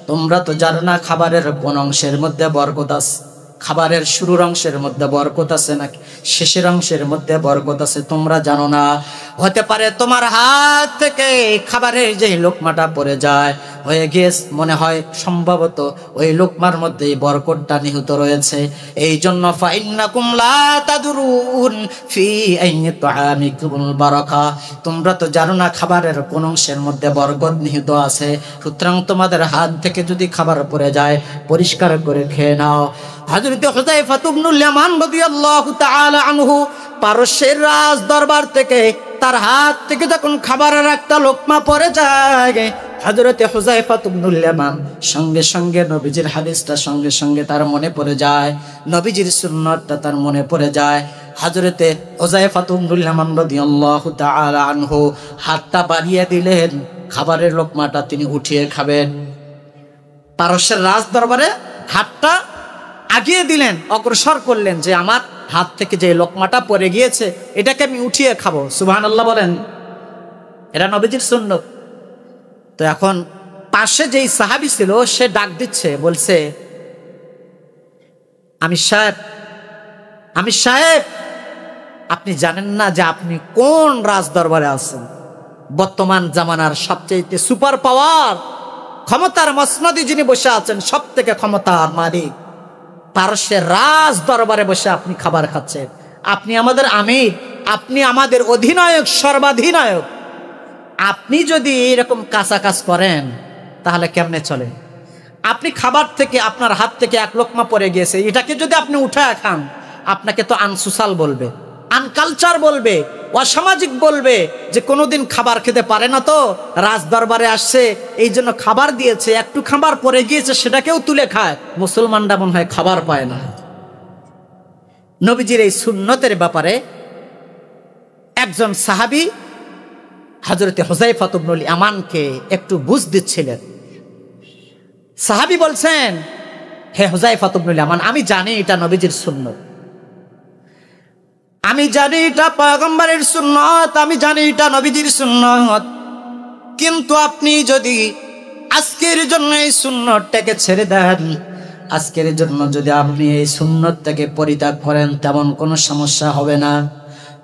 তোমরা তো জানো না খাবারের কোন অংশের মধ্যে বরকত আছে। খাবারের শুরুর অংশের মধ্যে বরকত আছে নাকি শেষের অংশের মধ্যে বরকত আছে তোমরা জানো না। হতে পারে তোমার হাত থেকে খাবারের যে লোকমাটা পড়ে যায়, হয়ে গিয়ে মনে হয় সম্ভবত ওই লোকমার মধ্যেই বরকতটা নিহিত রয়েছে। এই জন্য ফাইন্নাকুম লা তাদরুন ফি আইয়ি তুআমিকুমুল বারাকা, তোমরা তো জানো না খাবারের কোন অংশের মধ্যে বরকত নিহিত আছে। সুতরাং তোমাদের হাত থেকে যদি খাবার পড়ে যায় পরিষ্কার করে খেয়ে নাও। হযরত হুযায়ফা ইবনুল ইয়ামান রাদিয়াল্লাহু তাআলা আনহু পারস্যের রাজ দরবার থেকে তার হাত থেকে যখন খাবারের একটা লোকমা পড়ে যায়, হযরত হুযায়ফা ইবনুল ইয়ামান সঙ্গে সঙ্গে নবীজির হাদিসটা সঙ্গে সঙ্গে তার মনে পড়ে যায়, নবীজির সুন্নাতটা তার মনে পড়ে যায়। হযরত হুযায়ফা ইবনুল ইয়ামান রাদিয়াল্লাহু তাআলা আনহু হাতটা বাড়িয়ে দিলেন, খাবারের লোকমাটা তিনি উঠিয়ে খাবেন। পারস্যের রাজ দরবারে হাতটা আগিয়ে দিলেন, অগ্রসর করলেন যে আমার হাত থেকে যে লোকমাটা পড়ে গিয়েছে এটাকে আমি উঠিয়ে খাবো। সুবহানাল্লাহ বলেন, এটা নবীজির সুন্নাত। তো এখন পাশে যেই সাহাবী ছিল সে ডাক দিচ্ছে, বলছে, আমি সাহেব, আপনি জানেন না যে আপনি কোন রাজ দরবারে আছেন? বর্তমান জামানার সবচেয়ে সুপার পাওয়ার, ক্ষমতার মসনদে যিনি বসে আছেন, সব থেকে ক্ষমতার মালিক, পারস্যের রাজ দরবারে বসে আপনি খাবার খাচ্ছেন। আপনি আমাদের আমির, আপনি আমাদের অধিনায়ক, সর্বাধিনায়ক। আপনি যদি এরকম কাঁচা কাজ করেন তাহলে কেমনে চলে? আপনি খাবার থেকে আপনার হাত থেকে এক লোকমা পড়ে গিয়েছে, এটাকে যদি আপনি উঠায় খান, আপনাকে তো আনসোশাল বলবে, আনকালচার বলবে, অসামাজিক বলবে যে কোনোদিন খাবার খেতে পারে না, তো রাজ দরবারে আসছে এই জন্য খাবার দিয়েছে, একটু খাবার পরে গিয়েছে সেটাকেও তুলে খায়। মুসলমানরা মনে হয় খাবার পায় না। নবীজির এই সুন্নতের ব্যাপারে একজন সাহাবী হযরত হুযায়ফা ইবনুল ইয়ামানকে একটু বুঝ দিচ্ছিলেন। সাহাবী বলছেন, হে হুযায়ফা ইবনুল ইয়ামান, আমি জানি এটা নবীজির সুন্নত, আমি জানি এটা পয়গম্বরের সুন্নত, আমি জানি এটা নবীজির সুন্নত, কিন্তু আপনি যদি আজকের জন্য এই সুন্নতটাকে ছেড়ে দেন, আজকের জন্য যদি আপনি এই সুন্নতটাকে পরিত্যাগ করেন, তেমন কোনো সমস্যা হবে না।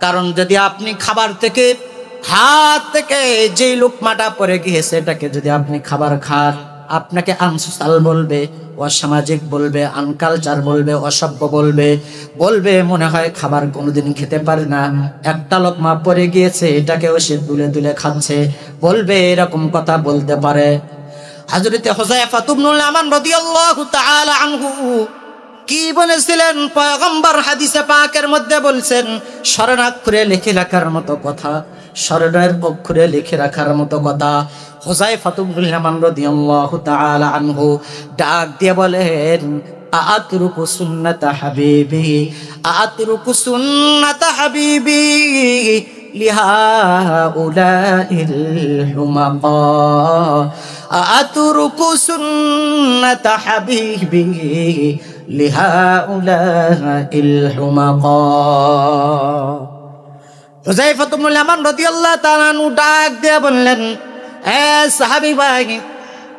কারণ যদি আপনি খাবার থেকে হাত থেকে যেই লোকমাটা পড়ে গিয়েছে এটাকে যদি আপনি খাবার খান, আপনাকে আনসোশাল বলবে, অসামাজিক বলবে, আনকালচার বলবে, অসভ্য বলবে, বলবে মনে হয় খাবার কোনোদিন খেতে পারে না, একটা লোকমা পড়ে গিয়েছে এটাকেও সে তুলে তুলে খাচ্ছে, বলবে, এরকম কথা বলতে পারে। হযরত হুযায়ফা ইবনুল ইয়ামান রাদিয়াল্লাহু তাআলা আনহু কি বলেছিলেন? পয়গম্বর হাদিসে পাকের মধ্যে বলছেন, স্মরণাক্ষরে লিখে রাখার মতো কথা, স্মরণের অক্ষরে লিখে রাখার মতো কথা। হুযায়ফা ইবনুল ইয়ামান রাদিয়াল্লাহু তাআলা আনহু ডাক দিয়ে বলেন, আতরুকু সুন্নাতা হাবিবি, আতরুকু সুন্নাতা হাবিবি লিহাউলাইল হুমাকা, আতরুকু সুন্নাতা হাবিবি লিহাউলাইল হুমাকা। হুযায়ফা ইবনুল ইয়ামান রাদিয়াল্লাহু তাআলা আনহু ডাক দিয়ে বললেন, এ সাহাবী ভাই,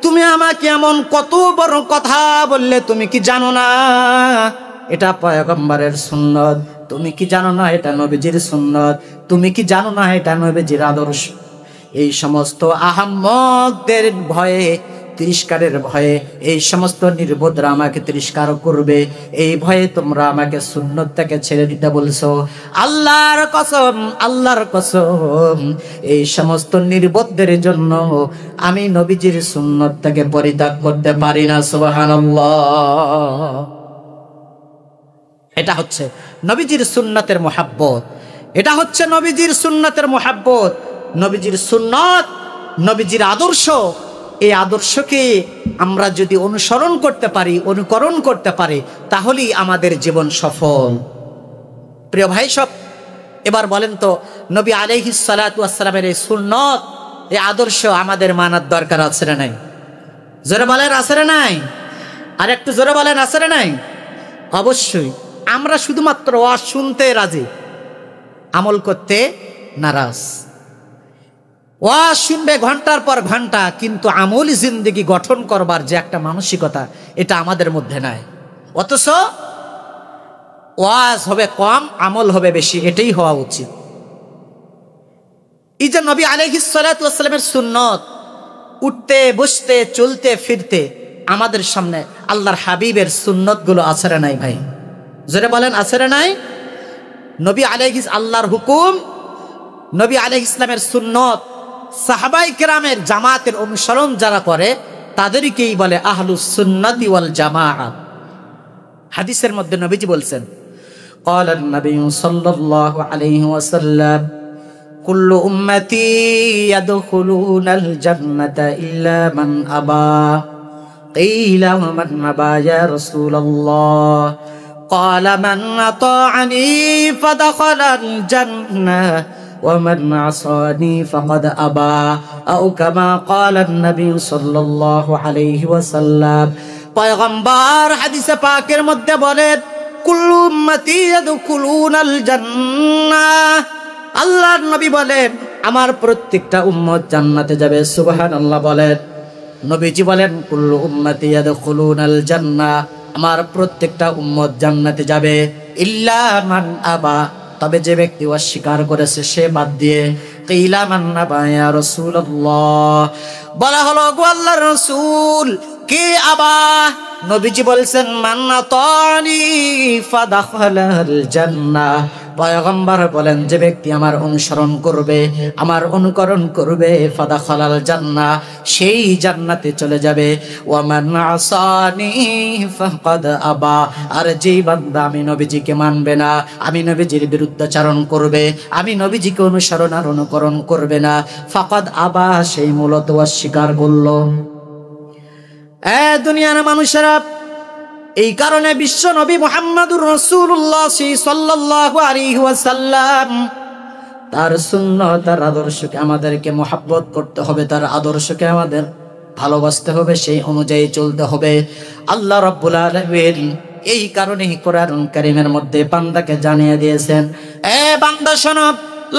তুমি আমাকে এমন কত বড় কথা বললে, তুমি কি জানো না এটা পয়গম্বরের সুন্নত? তুমি কি জানো না এটা নবীজির সুন্নত? তুমি কি জানো না এটা নবীজির আদর্শ? এই সমস্ত আহাম্মকদের ভয়ে, তিরস্কারের ভয়ে, এই সমস্ত নির্বোধরা আমাকে তিরস্কার করবে, এই ভয়ে তোমরা আমাকে সুন্নত থেকে ছেড়ে দিতে বলছো। আল্লাহর কসম, আল্লাহর কসম, এই সমস্ত নির্বোধদের জন্য আমি নবীজির সুন্নত থেকে পরিত্যাগ করতে পারি না। সুবহানাল্লাহ। এটা হচ্ছে নবীজির সুন্নতের মুহাব্বত, এটা হচ্ছে নবীজির সুন্নতের মুহাব্বত। নবীজির সুন্নত, নবীজির আদর্শ, এই আদর্শকে আমরা যদি অনুসরণ করতে পারি, অনুকরণ করতে পারি, তাহলেই আমাদের জীবন সফল। প্রিয় ভাই সব, এবার বলেন তো, নবী আলাইহিস সালাতু ওয়াস সালামের এই সুন্নত, এই আদর্শ আমাদের মানার দরকার আছে না নাই? জোরে বলেন আছে না নাই? আর একটু জোরে বলেন আছে না নাই? অবশ্যই। আমরা শুধুমাত্র ওয়াজ শুনতে রাজি, আমল করতে নারাজ। ওয়াজ শুনবে ঘন্টার পর ঘন্টা, কিন্তু আমলি জিন্দেগি গঠন করবার যে একটা মানসিকতা, এটা আমাদের মধ্যে নাই। অথচ ওয়াজ হবে কম, আমল হবে বেশি, এটাই হওয়া উচিত। এই যে নবী আলাইহিস সালাতু ওয়াস সালামের সুন্নত, উঠতে বসতে চলতে ফিরতে আমাদের সামনে আল্লাহর হাবিবের সুন্নতগুলো আছে না নাই ভাই? জোরে বলেন আছে না নাই? নবী আলাইহিস, আল্লাহর হুকুম, নবী আলাইহিস ইসলামের সুন্নত, সাহাবায়ে কেরামের জামাতের অনুসরণ যারা করে তাদেরকেই বলে আহলুস সুন্নাতি ওয়াল জামাআত। হাদিসের মধ্যে নবীজি বলছেন, قال النبي صلى الله عليه وسلم كل أمتي يدخلون الجنة إلا من أبى قيل ومن أبى يا رسول الله قال من أطاعني فدخل الجنة ومن عصاني فقد أبى أو كما قال النبي صلى الله عليه وسلم। পয়গম্বর হাদিসে পাকের মধ্যে বলেন, কুল্লু উম্মতি ইয়াদখুলুনাল জান্নাহ, আল্লাহর নবী বলেন আমার প্রত্যেকটা উম্মত জান্নাতে যাবে। সুবহানাল্লাহ বলেন। নবীজি বলেন কুল্লু উম্মতি ইয়াদখুলুনাল জান্নাহ, আমার প্রত্যেকটা উম্মত জান্নাতে যাবে, ইল্লা মান আবা, তবে যে ব্যক্তি অস্বীকার করেছে সে বাদ দিয়ে। কিলা মান আবা ইয়া রাসূলুল্লাহ, বলা হলো গো আল্লাহর রাসূল, কে আবা? নবীজি বলছেন মান আতানি ফাদাখালাল জান্নাহ, পয়গম্বর বলেন যে ব্যক্তি আমার অনুসরণ করবে, আমার অনুকরণ করবে, ফাদাখালাল জান্নাহ, সেই জান্নাতে চলে যাবে। ওয়া মান আসানি ফাকাদ আবা, আর যেই বান্দা আমি নবীজিকে মানবে না, আমি নবীজির বিরুদ্ধাচরণ করবে, আমি নবীজিকে অনুসরণ আর অনুকরণ করবে না, ফাকাদ আবা, সেই মূলত অস্বীকার করলো। দুনিয়ার মানুষেরা, এই কারণে বিশ্ব নবী মুহাম্মদুর রাসূলুল্লাহ সাল্লাল্লাহু আলাইহি ওয়াসাল্লাম তার সুন্নাত, তার আদর্শকে আমাদেরকে মহব্বত করতে হবে, তার আদর্শকে আমাদের ভালোবাসতে হবে, সেই অনুযায়ী চলতে হবে। আল্লাহ রাব্বুল আলামিন এই কারণেই কোরআন কারীমের মধ্যে বান্দাকে জানিয়ে দিয়েছেন, এ বান্দা শোনো,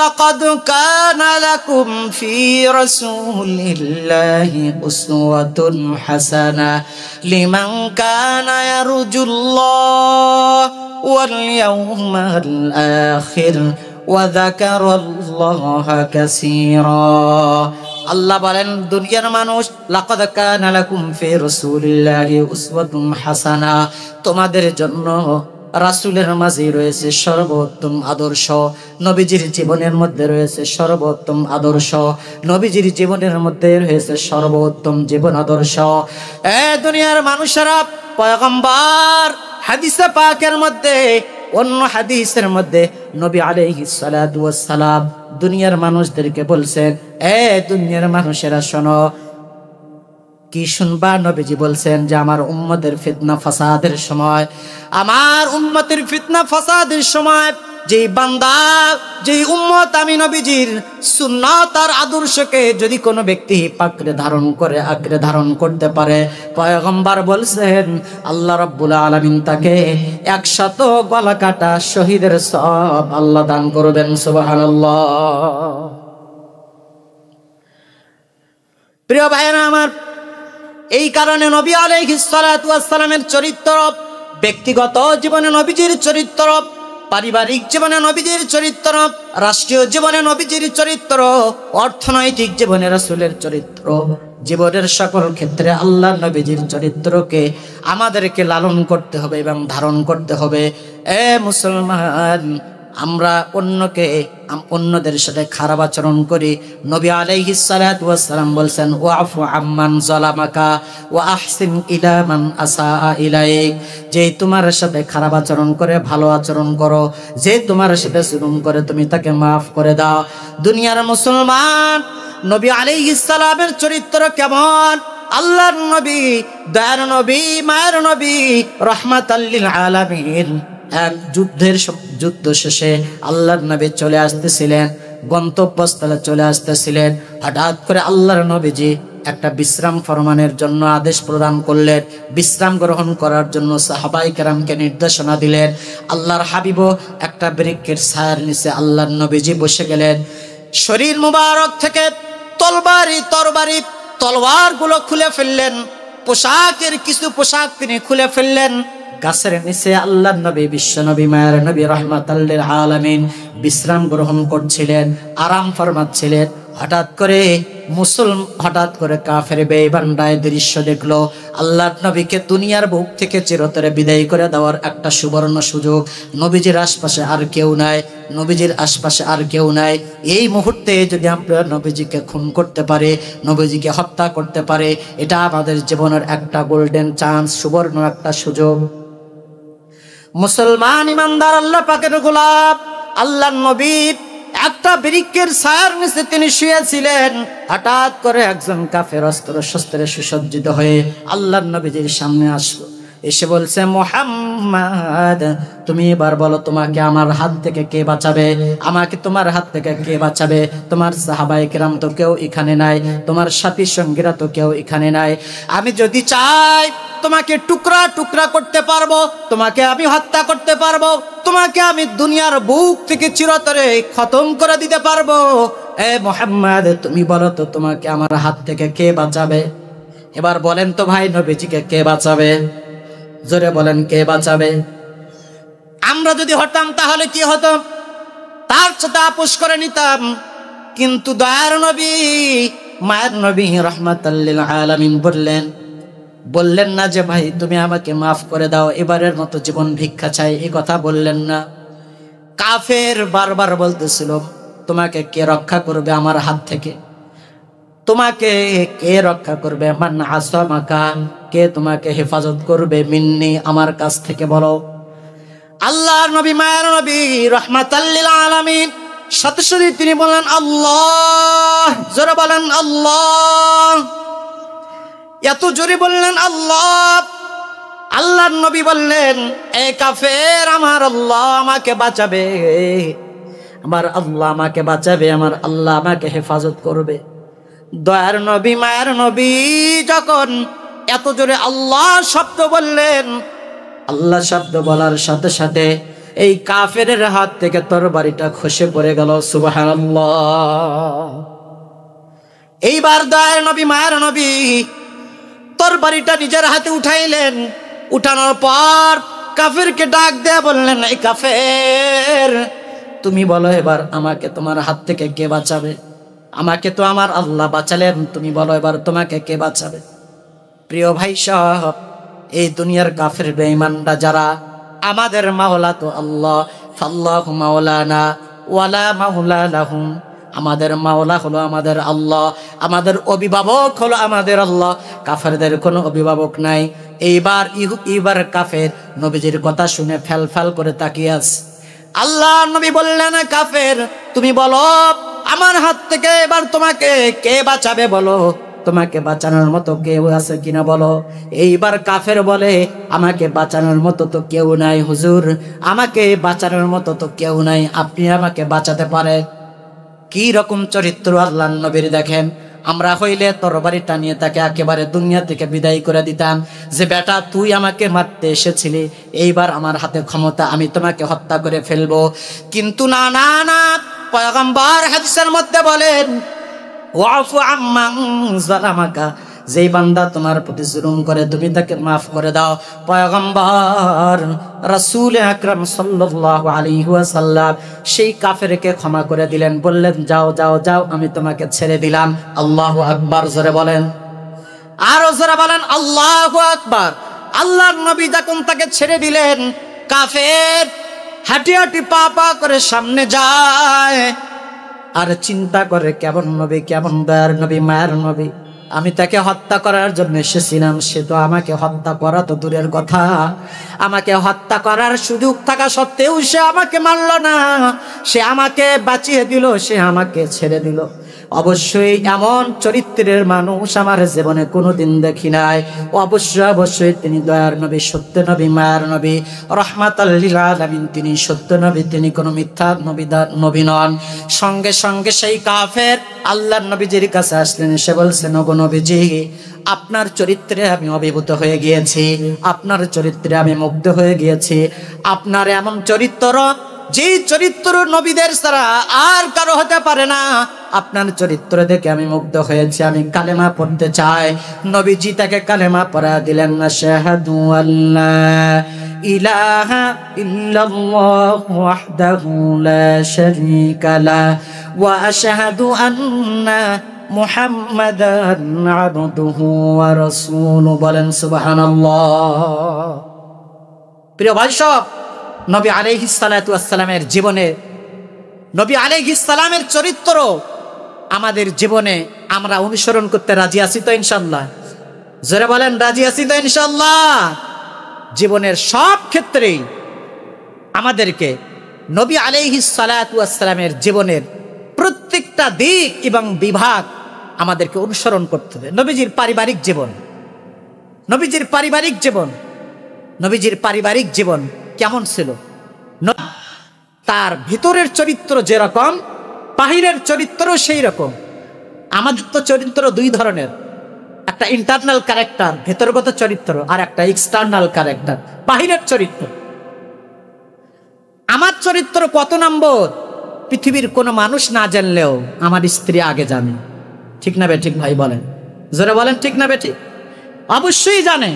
লাকাদ কানা লাকুম ফি রাসূলিল্লাহি উসওয়াতুন হাসানাহ লিমান কানা ইয়ারজুল্লাহ ওয়াল ইয়াউমাল আখির ওয়া যাকারাল্লাহা কাসীরা। আল্লাহ বলেন, দুনিয়ার মানুষ, লাকাদ কানা লাকুম ফি রাসূলিল্লাহি উসওয়াতুন হাসানাহ, তোমাদের জন্য রাসূলের মাঝে রয়েছে সর্বোত্তম আদর্শ, নবীজির জীবনের মধ্যে রয়েছে সর্বোত্তম আদর্শ, নবীজির জীবনের মধ্যে রয়েছে সর্বোত্তম জীবন আদর্শ। দুনিয়ার মানুষেরা, পয়গম্বর হাদিসে পাকের মধ্যে, অন্য হাদিসের মধ্যে নবী আলাইহিস সালাতু ওয়াস সালাম দুনিয়ার মানুষদেরকে বলছেন, দুনিয়ার মানুষেরা শোনো, কি শুনবা? নবীজি বলছেন যে আমার উম্মতের ফিতনা ফাসাদের সময়, আমার উম্মতের ফিতনা ফাসাদের সময় যেই বান্দা, যেই উম্মত আমি নবীজির সুন্নাত আর আদর্শকে যদি কোনো ব্যক্তি পাকড়ে ধারণ করে, আঁকড়ে ধারণ করতে পারে, পয়গম্বর বলছেন আল্লাহ রাব্বুল আলামিন তাকে 100 গলা কাটা শহীদের সওয়াব আল্লাহ দান করবেন। সুবহানাল্লাহ। প্রিয় ভাইরা আমার, এই কারণে নবী আলাইহিস সালাতু ওয়াস সালামের চরিত্র, ব্যক্তিগত জীবনে নবীজির চরিত্র, পারিবারিক জীবনে নবীজির চরিত্র, রাষ্ট্রীয় জীবনে নবীজির চরিত্র, অর্থনৈতিক জীবনে রাসূলের চরিত্র, জীবনের সকল ক্ষেত্রে আল্লাহ নবীজির চরিত্রকে আমাদেরকে লালন করতে হবে এবং ধারণ করতে হবে। এ মুসলমান, আমরা অন্যদের সাথে খারাপ আচরণ করি। নবী আলাইহিস সালাতু ওয়াস সালাম বলেন, ওয়াফু আম্মান যালামাকা ওয়া আহসিন ইলা মান আসাআ ইলাইক। যে তোমার সাথে খারাপ আচরণ করে ভালো আচরণ করো, যে তোমার সাথে জুলুম করে তুমি তাকে মাফ করে দাও। দুনিয়ার মুসলমান, নবী আলাইহিস সালামের চরিত্র কেমন? আল্লাহর নবী, দয়ার নবী, মায়ের নবী, রাহমাতাল লিল আলামিন। এক যুদ্ধ শেষে আল্লাহর নবী চলে আসতেছিলেন, গন্তব্যস্থলে চলে আসতেছিলেন। হঠাৎ করে আল্লাহর নবীজি একটা বিশ্রাম ফরমানের জন্য আদেশ প্রদান করলেন, বিশ্রাম গ্রহণ করার জন্য সাহাবায়ে কেরামকে নির্দেশনা দিলেন। আল্লাহর হাবিবও একটা বৃক্ষের ছায়ার নিচে আল্লাহর নবীজি বসে গেলেন। শরীর মুবারক থেকে তলোয়ারগুলো খুলে ফেললেন, পোশাকের কিছু পোশাক তিনি খুলে ফেললেন। গাছের নিচে আল্লাহর নবী, বিশ্ব নবী, মায়ের নবী, রাহমাতাল লিল আলামিন বিশ্রাম গ্রহণ করছিলেন, আরাম ফরমাচ্ছিলেন। হঠাৎ করে কাফের বেঈমানরা দৃশ্য দেখলো। আল্লাহর নবীকে দুনিয়ার বুক থেকে চিরতরে বিদায় করে দেওয়ার একটা সুবর্ণ সুযোগ। নবীজির আশপাশে আর কেউ নাই, নবীজির আশপাশে আর কেউ নাই। এই মুহূর্তে যদি আমরা নবীজিকে খুন করতে পারে, নবীজিকে হত্যা করতে পারে, এটা আমাদের জীবনের একটা গোল্ডেন চান্স, সুবর্ণ একটা সুযোগ। মুসলমান ইমানদার আল্লাহ পাকের গোলাম, আল্লাহর নবী একটা বৃক্ষের ছায়ার নিচে তিনি শুয়েছিলেন। হঠাৎ করে একজন কাফের অস্ত্র শস্ত্রে সুসজ্জিত হয়ে আল্লাহর নবীজির সামনে আসলো, এসে বলছে, মুহাম্মদ, তুমি এবার বলো, তোমাকে আমার হাত থেকে কে বাঁচাবে? আমাকে তোমার হাত থেকে কে বাঁচাবে? তোমার সাহাবায়ে কেরাম তো কেউ এখানে নাই, তোমার সাথী সঙ্গীরা তো কেউ এখানে নাই। আমি যদি চাই তোমাকে টুকরা টুকরা করতে পারবো, তোমাকে আমি হত্যা করতে পারবো, তোমাকে আমি দুনিয়ার বুক থেকে চিরতরে খতম করে দিতে পারবো। এ মুহাম্মদ, তুমি বলো তো, তোমাকে আমার হাত থেকে কে বাঁচাবে? এবার বলেন তো ভাই, নবীজিকে কে বাঁচাবে? জোরে বলেন, কে বাঁচাবে? আমরা যদি হতাম তাহলে কি হতো? তার সাথে আপোষ করে নিতাম। কিন্তু দয়ার নবী, মায়ের নবী, রাহমাতাল লিল আলামিন বললেন না যে ভাই তুমি আমাকে মাফ করে দাও, এবারের মতো জীবন ভিক্ষা চাই, এই কথা বললেন না। কাফের বারবার বলতেছিল, তোমাকে কে রক্ষা করবে আমার হাত থেকে? তোমাকে কে রক্ষা করবে? মান আসামাকা, কে তোমাকে হেফাজত করবে মিন্নি, আমার কাছ থেকে বলো। আল্লাহর নবী, মায়ের নবী, রাহমাতাল লিল আলামিন, সাথে সাথে তিনি বলেন আল্লাহ। জোরে বলেন আল্লাহ। এত জোরে বললেন আল্লাহ। আল্লাহর নবী বললেন, এ কাফের, আমার আল্লাহ আমাকে বাঁচাবে, আমার আল্লাহ আমাকে বাঁচাবে, আমার আল্লাহ আমাকে হেফাজত করবে। দয়ার নবী, মায়ের নবী যখন এত জোরে আল্লাহ শব্দ বললেন, আল্লাহ শব্দ বলার সাথে সাথে এই কাফের হাত থেকে তরবারিটা খসে পড়ে গেল। সুবহানাল্লাহ। এইবার দয়ার নবী, মায়ের নবী তরবারিটা নিজের হাতে উঠাইলেন। উঠানোর পর কাফেরকে ডাক দেয়া বললেন, এই কাফের, তুমি বলো এবার আমাকে তোমার হাত থেকে কে বাঁচাবে? আমাকে তো আমার আল্লাহ বাঁচালেন, তুমি বলো এবার তোমাকে কে বাঁচাবে? প্রিয় ভাই সাহেব, এই দুনিয়ার কাফের বেঈমানরা যারা, আমাদের মাওলা তো আল্লাহ, ফাল্লাহু মাওলানা ওয়ালা মাওলা লাহুম। আমাদের মাওলা হলো আমাদের আল্লাহ, আমাদের অভিভাবক হলো আমাদের আল্লাহ। কাফেরদের কোনো অভিভাবক নাই। এইবার কাফের নবীজির কথা শুনে ফেল করে তাকিয়ে আছে। আল্লাহ নবী বললেন, কাফের, তুমি বলো আমার হাত থেকে এবার তোমাকে কে বাঁচাবে? বলো, তোমাকে বাঁচানোর মতো কেউ আছে কিনা বলো। এইবার কাফের বলে, আমাকে বাঁচানোর মতো তো কেউ নাই হুজুর, আমাকে বাঁচানোর মতো তো কেউ নাই, আপনি আমাকে বাঁচাতে পারেন। কি রকম চরিত্র আল্লাহর নবীর দেখেন। আমরা হইলে তরবারিটা নিয়ে তাকে একেবারে দুনিয়া থেকে বিদায় করে দিতাম, যে বেটা তুই আমাকে মারতে এসেছিলি, এইবার আমার হাতে ক্ষমতা, আমি তোমাকে হত্যা করে ফেলবো। কিন্তু না না না, পয়গম্বর হাদিসের মধ্যে বলেন, ওয়াফু আম্মান যালামাকা, যেই বান্দা তোমার প্রতি জুলুম করে তুমি তাকে মাফ করে দাও। পয়গম্বর রাসূল আকরাম সাল্লাল্লাহু আলাইহি ওয়াসাল্লাম সেই কাফেরকে ক্ষমা করে দিলেন, বললেন যাও যাও যাও, আমি তোমাকে ছেড়ে দিলাম। আল্লাহু আকবার, জোরে বলেন, আরো জোরে বলেন আল্লাহু আকবার। আল্লাহর নবী যখন তাকে ছেড়ে দিলেন, কাফের হাঁটি হাঁটি পা পা করে সামনে যায় আর চিন্তা করে কেমন নবী, কেমন দয়ার নবী, মায়ের নবী, আমি তাকে হত্যা করার জন্য এসেছিলাম, সে তো আমাকে হত্যা করা তো দূরের কথা, আমাকে হত্যা করার সুযোগ থাকা সত্ত্বেও সে আমাকে মারল না, সে আমাকে বাঁচিয়ে দিল, সে আমাকে ছেড়ে দিল। অবশ্যই এমন চরিত্রের মানুষ আমার জীবনে কোনোদিন দেখি নাই। অবশ্যই অবশ্যই তিনি দয়ার নবী, সত্য নবী, মায়ার নবী, রাহমাতাল লিল আলামিন, তিনি সত্য নবী, তিনি কোনো মিথ্যা নবী নন। সঙ্গে সঙ্গে সেই কাফের আল্লাহর নবীজির কাছে আসলেন, সে বলছেন ওগো নবীজি, আপনার চরিত্রে আমি অভিভূত হয়ে গিয়েছি, আপনার চরিত্রে আমি মুগ্ধ হয়ে গিয়েছি। আপনার এমন চরিত্র, যে চরিত্র নবীদের ছাড়া আর কারো হতে পারে না, আপনার চরিত্র দেখে আমি মুগ্ধ হয়েছি, আমি কালেমা পড়তে চাই। নবীজি তাকে কালেমা পড়া দিলেন না, শাহাদু আল্লাহ ইলাহা ইল্লাল্লাহু ওয়াহদাহু লা শারীকা লাহু ওয়া আশহাদু আন্না মুহাম্মাদান আবদুহু ওয়া রাসূলুহু। বলেন সুবহানাল্লাহ। প্রিয় ভাই সব, নবী আলাইহিস সালাতু ওয়াস সালামের জীবনে, নবী আলাইহিস সালামের চরিত্র আমাদের জীবনে আমরা অনুসরণ করতে রাজি আছি তো ইনশাআল্লাহ? জোরে বলেন, রাজি আছি তো ইনশাআল্লাহ? জীবনের সব ক্ষেত্রেই আমাদেরকে নবী আলাইহিস সালাতু ওয়াস সালামের জীবনের প্রত্যেকটা দিক এবং বিভাগ আমাদেরকে অনুসরণ করতে হবে। নবীজির পারিবারিক জীবন, নবীজির পারিবারিক জীবন, নবীজির পারিবারিক জীবন কেমন ছিল? তার ভিতরের চরিত্র যেরকম, বাহিরের চরিত্র সেই রকম। আমাদের তো চরিত্র দুই ধরনের, একটা ইন্টারনাল ক্যারেক্টার, ভেতরগত চরিত্র, আর একটা এক্সটার্নাল ক্যারেক্টার, বাহিরের চরিত্র। আমার চরিত্র কত নম্বর পৃথিবীর কোনো মানুষ না জানলেও আমার স্ত্রী আগে জানে। ঠিক না বে ঠিক? ভাই বলেন, জোরে বলেন, ঠিক না বে ঠিক? অবশ্যই জানে।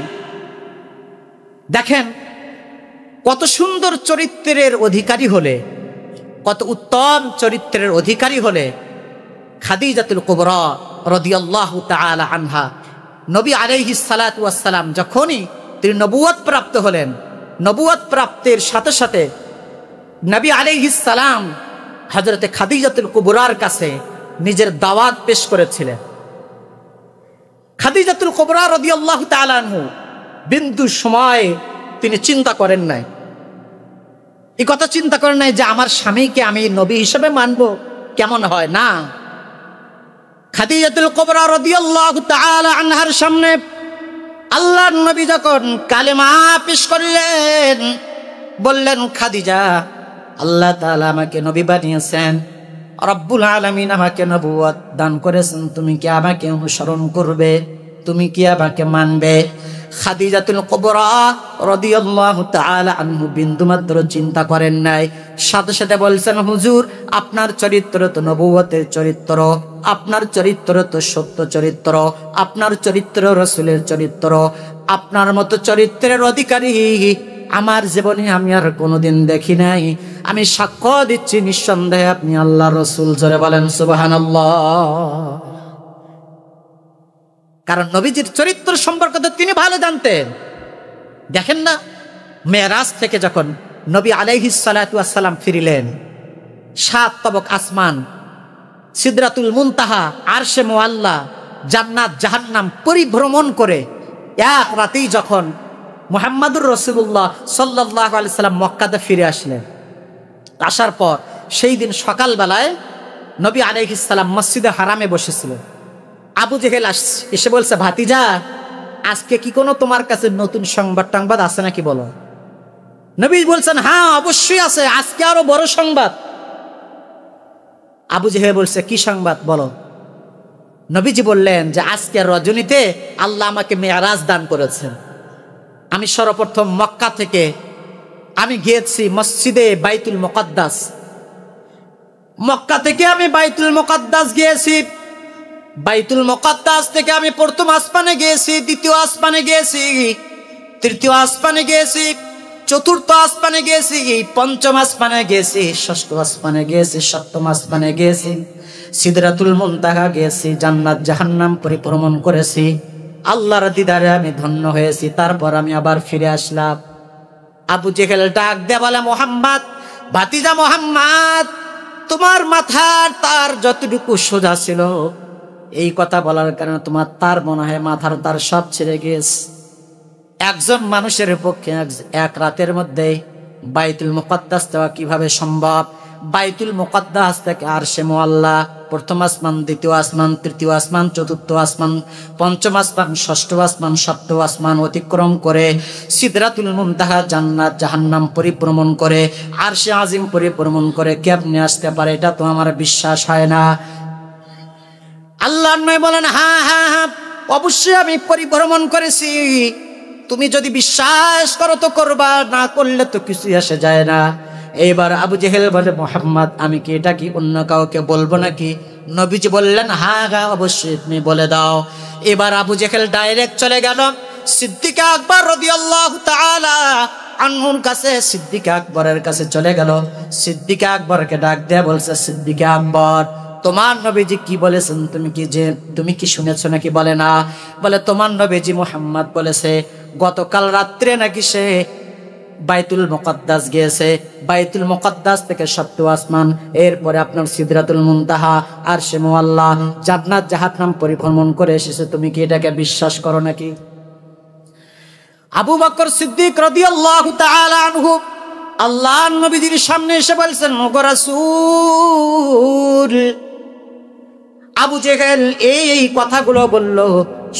দেখেন, কত সুন্দর চরিত্রের অধিকারী হলে, কত উত্তম চরিত্রের অধিকারী হলে খাদিজাতুল কুবরা রাদিয়াল্লাহু তাআলা আনহা, নবী আলাইহিস সালাতু ওয়াস সালাম যখনই তিনি নবুয়ত প্রাপ্ত হলেন, নবুয়ত প্রাপ্তির সাথে সাথে নবী আলাইহিস সালাম হযরতে খাদিজাতুল কুবরার কাছে নিজের দাওয়াত পেশ করেছিলেন। খাদিজাতুল কুবরা রাদিয়াল্লাহু তাআলা আনহু বিন্দু সময় তিনি চিন্তা করেন নাই, এই কথা চিন্তা করেন নাই যে আমার স্বামীকে আমি নবী হিসেবে মানবো, কেমন হয় না। খাদিজাতুল কুবরা রাদিয়াল্লাহু তাআলা আনহার সামনে আল্লাহর নবী যখন কালেমা পেশ করলেন, বললেন খাদিজা, আল্লাহ তাআলা আমাকে নবী বানিয়েছেন, রব্বুল আলামিন আমাকে নবুয়ত দান করেছেন, তুমি কি আমাকে অনুসরণ করবে? তুমি কি আমাকে মানবে? খাদিজাতুল কুবরা রাদিয়াল্লাহু তাআলা আনহু বিন্দুমাত্র চিন্তা করেন নাই, সাথে সাথে বলছেন, হুজুর, আপনার চরিত্র তো নবুয়তের চরিত্র, আপনার চরিত্র তো সত্য চরিত্র, আপনার চরিত্র রাসূলের চরিত্র, আপনার মতো চরিত্রের অধিকারী আমার জীবনে আমি আর কোনোদিন দেখি নাই। আমি সাক্ষ্য দিচ্ছি, নিঃসন্দেহে আপনি আল্লাহর রাসূল। জোরে বলেন সুবহানাল্লাহ। কারণ নবীজির চরিত্র সম্পর্কে তো তিনি ভালো জানতেন। দেখেন না, মেরাজ থেকে যখন নবী আলাইহিস সালাতু ওয়াস সালাম ফিরিলেন, 7 তবক আসমান, সিদরাতুল মুনতাহা, আরশে মুআল্লা, জান্নাত জাহান্নাম পরিভ্রমণ করে এক রাতেই যখন মুহাম্মাদুর রাসূলুল্লাহ সাল্লাল্লাহু আলাইহি সাল্লাম মক্কাতে ফিরে আসলেন, আসার পর সেই দিন সকালবেলায় নবী আলাইহিস সালাম মসজিদে হারামে বসেছিলেন। আবু জেহেল এসে বলছে, ভাতিজা, আজকে কি কোনো তোমার কাছে নতুন সংবাদ আছে নাকি বলো? নবী বলছেন, হ্যাঁ অবশ্যই আছে, আজকে আরো বড় সংবাদ। আবু জেহেল বলছে, কি সংবাদ বলো? নবীজি বললেন যে আজকের রজনীতে আল্লাহ আমাকে মেরাজ দান করেছেন। আমি সর্বপ্রথম মক্কা থেকে আমি গিয়েছি মসজিদে বাইতুল মুকাদ্দাস, মক্কা থেকে আমি বাইতুল মুকাদ্দাস গিয়েছি। বাইতুল মুকাদ্দাস থেকে আমি প্রথম আসমানে গিয়েছি, দ্বিতীয় আসমানে গিয়েছি, তৃতীয় আসমানে গিয়েছি, চতুর্থ আসমানে গিয়েছি, পঞ্চম আসমানে গিয়েছি, ষষ্ঠ আসমানে গিয়েছি, সপ্তম আসমানে গিয়েছি, সিদরাতুল মুনতাহা গিয়েছি, জান্নাত জাহান্নাম পরিভ্রমণ করেছি। আল্লাহর দিদারে আমি ধন্য হয়েছি। তারপর আমি আবার ফিরে আসলাম। আবু জেহেল ডাক দিয়ে বলে, মোহাম্মদ, ভাতিজা মোহাম্মদ, তোমার মাথার তার যতটুকু সোজা ছিল, এই কথা বলার কারণে তোমার তার মনে হয় মাথার তার সব ছেড়ে গেছে। একজন মানুষের পক্ষে এক রাতের মধ্যে বাইতুল মুকাদ্দাস যাওয়া কিভাবে সম্ভব? বাইতুল মুকাদ্দাস থেকে আরশে মুআল্লা, প্রথম আসমান, দ্বিতীয় আসমান, তৃতীয় আসমান, চতুর্থ আসমান, পঞ্চম আসমান, ষষ্ঠ আসমান, সপ্তম আসমান অতিক্রম করে সিদরাতুল মুনতাহা, জান্নাত জাহান্নাম পরিভ্রমণ করে আরশে আজিম পরিভ্রমণ করে কেমনে আসতে পারে? এটা তো আমার বিশ্বাস হয় না। আল্লাহর নবী বলেন, হ্যাঁ হ্যাঁ হ্যাঁ, অবশ্যই আমি পরিভ্রমণ করেছি। তুমি যদি বিশ্বাস করো তো করবা, না করলে তো কিছুই আসে যায় না। এইবার আবু জেহেল বলে, মোহাম্মদ, আমি কি এটা কি অন্য কাউকে বলবো নাকি? নবীজি বললেন, হ্যাঁ হ্যাঁ, অবশ্যই তুমি বলে দাও। এবার আবু জেহেল ডাইরেক্ট চলে গেল সিদ্দিক আকবর রাদিয়াল্লাহু তাআলা আনহুর কাছে। সিদ্দিক আকবরের কাছে চলে গেল। সিদ্দিক আকবরকে ডাক দিয়ে বলছে, সিদ্দিক আকবর, তোমার নবীজি কি বলেছেন? তুমি কি শুনেছো নাকি? বলে না। বলে, তোমার নবীজি মুহাম্মদ বলেছে গতকাল রাত্রে নাকি সে বাইতুল মুকাদ্দাস গিয়েছে, বাইতুল মুকাদ্দাস থেকে সপ্তম আসমান, এরপরে আপনার সিদরাতুল মুনতাহা, আরশে মুআল্লা, জান্নাত জাহান্নাম পরিভ্রমণ করে এসেছে। তুমি কি এটাকে বিশ্বাস করো নাকি? আবু বকর সিদ্দিক রাদিয়াল্লাহু তাআলা আনহু আল্লাহর নবীজির সামনে এসে বলছেন, ওগো রাসূল, আবু জেহেল এই কথাগুলো বলল,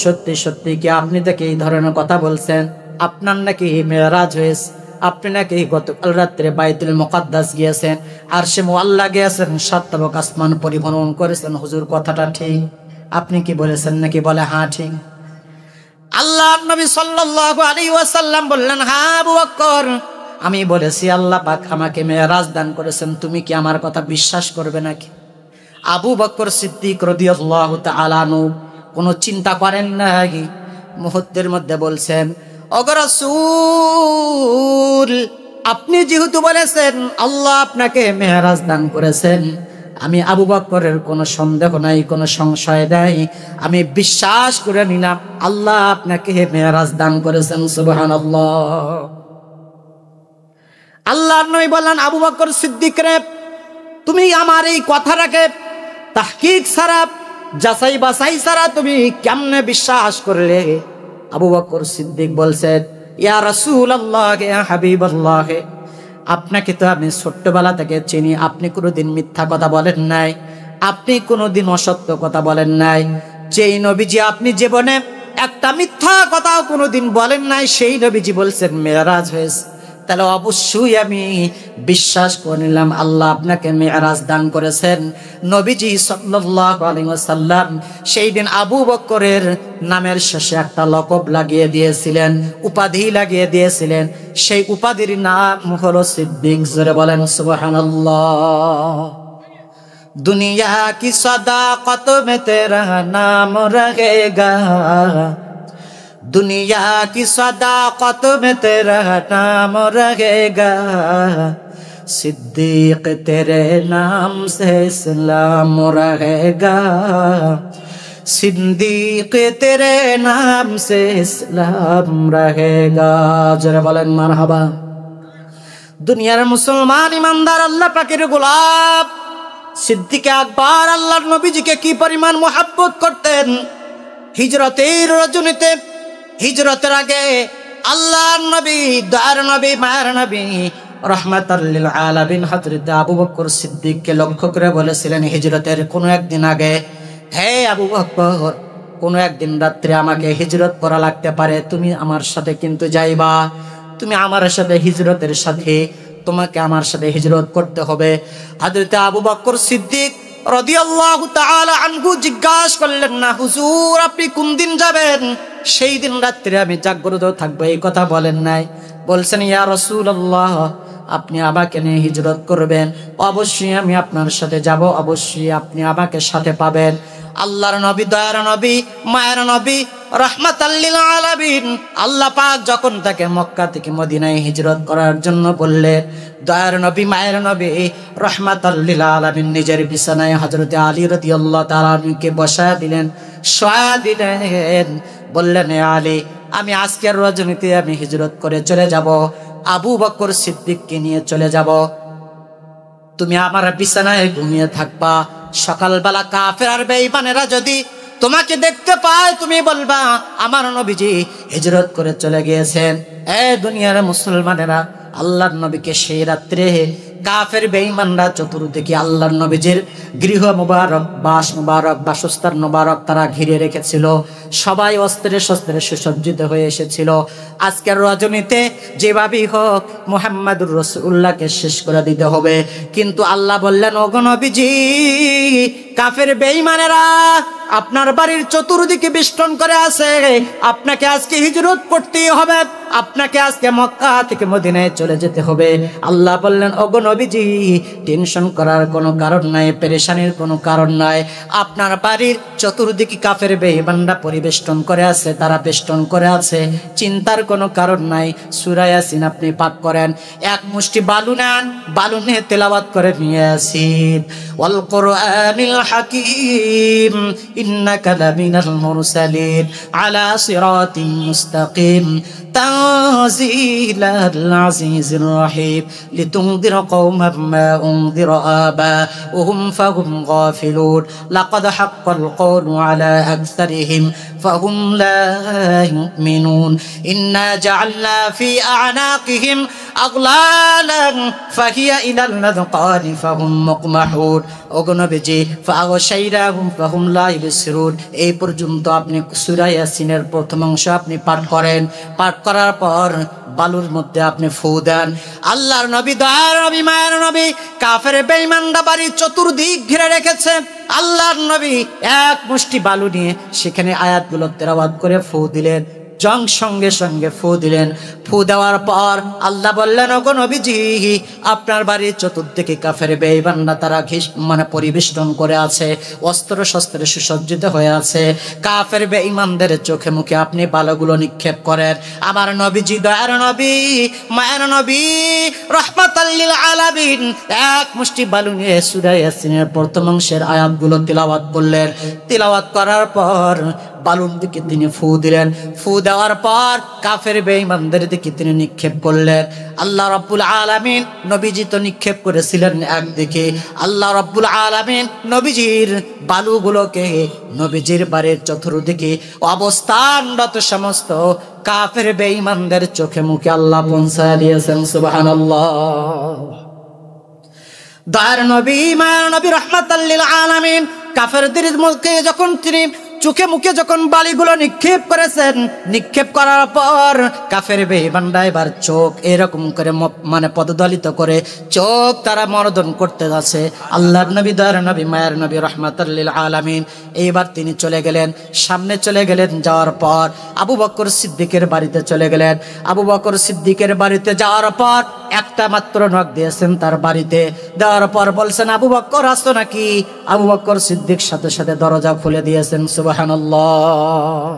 সত্যি সত্যি কি আপনি থেকে এই ধরনের কথা বলছেন? আপনার নাকি মেরাজ হয়েছে, আপনি নাকি গতকাল রাত্রে বাইতুল মুকাদ্দাস গিয়েছেন, আরশে মুআল্লা গিয়েছেন, সপ্তম আসমান পরিভ্রমণ করেছেন। হুজুর, কথাটা ঠিক? আপনি কি বলেছেন নাকি? বলে, হ্যাঁ ঠিক। আল্লাহর নবী সাল্লাল্লাহু আলাইহি ওয়াসাল্লাম বললেন, হ্যাঁ আবু বকর, আমি বলেছি আল্লাহ পাক আমাকে মেরাজ দান করেছেন, তুমি কি আমার কথা বিশ্বাস করবে নাকি? আবু বকর সিদ্দিক রাদিয়াল্লাহু তাআলা আনহু কোনো চিন্তা করেন নাই, মুহূর্তের মধ্যে বলছেন, ওগো রাসূল, আপনি যেহেতু বলেছেন আল্লাহ আপনাকে মেরাজ দান করেছেন, আমি আবু বকরের কোনো সন্দেহ নাই, কোনো সংশয় নাই, আমি বিশ্বাস করে নিলাম আল্লাহ আপনাকে মেরাজ দান করেছেন। সুবহানাল্লাহ। আল্লাহর নবী বললেন, আবু বকর সিদ্দিক রে, তুমি আমার এই কথাটাকে তাহকিক ছাড়া, যাচাই বাছাই ছাড়া তুমি কেমনে বিশ্বাস করলে? আবু বকর সিদ্দিক বলছেন, ইয়া রাসূলুল্লাহ, ইয়া হাবিবাল্লাহ, আপনাকে তো আমি ছোট্টবেলা থেকে চিনি, আপনি কোনোদিন মিথ্যা কথা বলেন নাই, আপনি কোনোদিন অসত্য কথা বলেন নাই। যেই নবীজি আপনি জীবনে একটা মিথ্যা কথাও কোনোদিন বলেন নাই, সেই নবীজি বলছেন মেরাজ হয়েছে, তাহলে অবশ্যই আমি বিশ্বাস করে নিলাম আল্লাহ আপনাকে মেরাজ দান করেছেন। নবীজি সাল্লাল্লাহু আলাইহি ওয়াসাল্লাম সেই দিন আবু বকরের নামের শেষে একটা লকব লাগিয়ে দিয়েছিলেন, উপাধি লাগিয়ে দিয়েছিলেন। সেই উপাধির নাম হলো সিদ্দিক। জোরে বলেন সুবহানাল্লাহ। দুনিয়া কি সদাকত মে তেরা নাম রহেগা, दुनिया की सदाकत में तेरा नाम रहेगा, सिद्दीक तेरे नाम से इस्लाम रहेगा, सिद्दीक तेरे नाम से इस्लाम रहेगा। जरा बोलें मरहबा। दुनियार मुसलमान ईमानदार अल्लाह पाकेर गोलाम सिद्दीक আকবর আল্লাহর নবীজিকে কি পরিমাণ মুহাব্বত করতেন। হিজরতের রজনীতে, হিজরতের আগে আল্লাহর নবী, দয়ার নবী, মায়ের নবী, রহমাতাল লিল আলামিন হযরত আবু বকর সিদ্দিককে লক্ষ্য করে বলেছিলেন হিজরতের কোনো একদিন আগে, হে আবু বকর, কোনো একদিন রাত্রে আমাকে হিজরত করা লাগতে পারে, তুমি আমার সাথে কিন্তু যাইবা, তুমি আমার সাথে হিজরতের সাথে, তোমাকে আমার সাথে হিজরত করতে হবে। হযরত আবু বকর সিদ্দিক রাদিয়াল্লাহু তাআলা আনহু জিজ্ঞাসা করলেন, না হুজুর, আপনি কোন দিন যাবেন? সেই দিন রাত্রে আমি জাগ্রত থাকবো, এই কথা বলেন নাই। বলছেন, ইয়া রাসূলুল্লাহ, আপনি আমাকে নিয়ে হিজরত করবেন, অবশ্যই আমি আপনার সাথে যাব, অবশ্যই আপনি আমাকে সাথে পাবেন। আল্লাহর নবী, দয়ার নবী, মায়ের নবী, রাহমাতাল লিল আলামিন, আল্লাহ পাক যখন তাকে মক্কা থেকে মদিনায় হিজরত করার জন্য বললেন, দয়ার নবী, মায়ের নবী, রাহমাতাল লিল আলামিন নিজের বিছানায় হযরত আলী রাদিয়াল্লাহু তাআলা আনহুকে বসায় দিলেন, শোয়া দিলেন। বললেন, হে আলী, আমি আজকের রজনীতে আমি হিজরত করে চলে যাব, আবু বকর সিদ্দিককে নিয়ে চলে যাব, তুমি আমার বিছানায় ঘুমিয়ে থাকবা। সকালবেলা কাফের আর বেঈমানেরা যদি তোমাকে দেখতে পায়, তুমি বলবা আমার নবীজি হিজরত করে চলে গিয়েছেন। দুনিয়ার মুসলমানেরা আল্লাহর নবীকে সেই রাত্রে কাফের বেঈমানরা চতুর্দিকে আল্লাহর নবীজির গৃহ মুবারক, বাস মুবারক, বাসস্থান মুবারক তারা ঘিরে রেখেছিল। সবাই অস্ত্রে শস্ত্রে সুসজ্জিত হয়ে এসেছিল। আজকের রজনীতে যেভাবেই হোক মুহাম্মাদুর রাসূলুল্লাহকে শেষ করে দিতে হবে। কিন্তু আল্লাহ বললেন, ওগো নবীজি, কাফের বেঈমানেরা আপনার বাড়ির চতুর্দিকে বেষ্টন করে আছে, আপনাকে আজকে হিজরত করতেই হবে, আপনাকে আজকে মক্কা থেকে মদিনায় চলে যেতে হবে। আল্লাহ বললেন, ওগো নবীজি, টেনশন করার কোনো কারণ নাই, পেরেশানির কোনো কারণ নাই। আপনার বাড়ির চতুর্দিকে কাফের বেঈমানরা পরিবেষ্টন করে আছে, তারা বেষ্টন করে আছে, চিন্তার কোনো কারণ নাই। সূরা ইয়াসিন আপনি পাঠ করেন, এক মুষ্টি বালু নেন, বালু নিয়ে তেলাওয়াত করে নিয়ে আসিন, ওয়াল কুরআনিল হাকীম ইন্নাকা লামিনাল মুরসালিন আলা সিরাতিন মুস্তাকিম তানজিলাল আজিজির রহিম লিতুনদির কওমান মা উনদির আবাউহুম ফাহুম গাফিলুন লাকাদ হাক্কাল কওলু আলা আকসারিহিম ফাহুম লা ইউমিনুন ইন্না জাআলনা ফি আ'নাকিহিম আগলালান ফাহিয়া ইলাল আযকানি ফাহুম মুকমাহুন। ওগো নবীজি, ফাগশাইরাহুম ফাহুম লা ইবসিরুন। এই পর্যন্ত আপনি সূরা ইয়াসিনের প্রথম অংশ আপনি পাঠ করেন। পাঠ করার পর বালুর মধ্যে আপনি ফু দেন। আল্লাহর নবী, দয়ার নবী, মায়ের নবী, কাফের বেঈমানরা বাড়ির চতুর্দিক ঘিরে রেখেছে। আল্লাহর নবী এক মুষ্টি বালু নিয়ে সেখানে আয়াতগুলো তেলাওয়াত করে ফু দিলেন। সঙ্গে সঙ্গে ফু দিলেন। ফু দেওয়ার পর আল্লাহ বললেন, ওগো নবীজি, আপনার বাড়ির চতুর্দিকে কাফের বেঈমানরা তারা পরিবেষ্টন করে আছে, অস্ত্র শস্ত্রে সুসজ্জিত হয়ে আছে। কাফের বেঈমানদের চোখে মুখে আপনি বালুগুলো নিক্ষেপ করেন। আমার নবীজি, দয়ার নবী, মায়ের নবী, রাহমাতাল লিল আলামিন এক মুষ্টি বালু নিয়ে সূরা ইয়াসিনের প্রথম অংশের আয়াতগুলো তিলাওয়াত করলেন। তিলাওয়াত করার পর বালুর দিকে তিনি ফু দিলেন। ফু দেওয়ার পর কাফের বেঈমানদের দিকে তিনি নিক্ষেপ করলেন। আল্লাহ রাব্বুল আলামিন, নবীজি তো নিক্ষেপ করেছিলেন একদিকে, আল্লাহ রাব্বুল আলামিন নবীজির বালুগুলোকে নবীজির বাড়ির চতুর্দিকে অবস্থানরত সমস্ত কাফের বেঈমানদের চোখে মুখে আল্লাহ পৌঁছায় দিয়েছেন। সুবহানাল্লাহ। দয়ার নবী, মায়ের নবী, রাহমাতাল লিল আলামিন কাফেরদের মুখে যখন তিনি চোখে মুখে যখন বালিগুলো নিক্ষেপ করেছেন, নিক্ষেপ করার পর কাফের বেঈমানরা এবার চোখ এরকম করে পদদলিত করে চোখ তারা মর্দন করতে যাচ্ছে। আল্লাহর নবী, দয়ার নবী, মায়ের নবী, রাহমাতাল লিল আলামিন এইবার তিনি চলে গেলেন, সামনে চলে গেলেন। যাওয়ার পর আবু বকর সিদ্দিকের বাড়িতে চলে গেলেন। আবু বকর সিদ্দিকের বাড়িতে যাওয়ার পর একটা মাত্র নখ দিয়েছেন তার বাড়িতে। দেওয়ার পর বলছেন, আবু বকর আসো নাকি? আবু বকর সিদ্দিক সাথে সাথে দরজা খুলে দিয়েছেন। সুবহানাল্লাহ।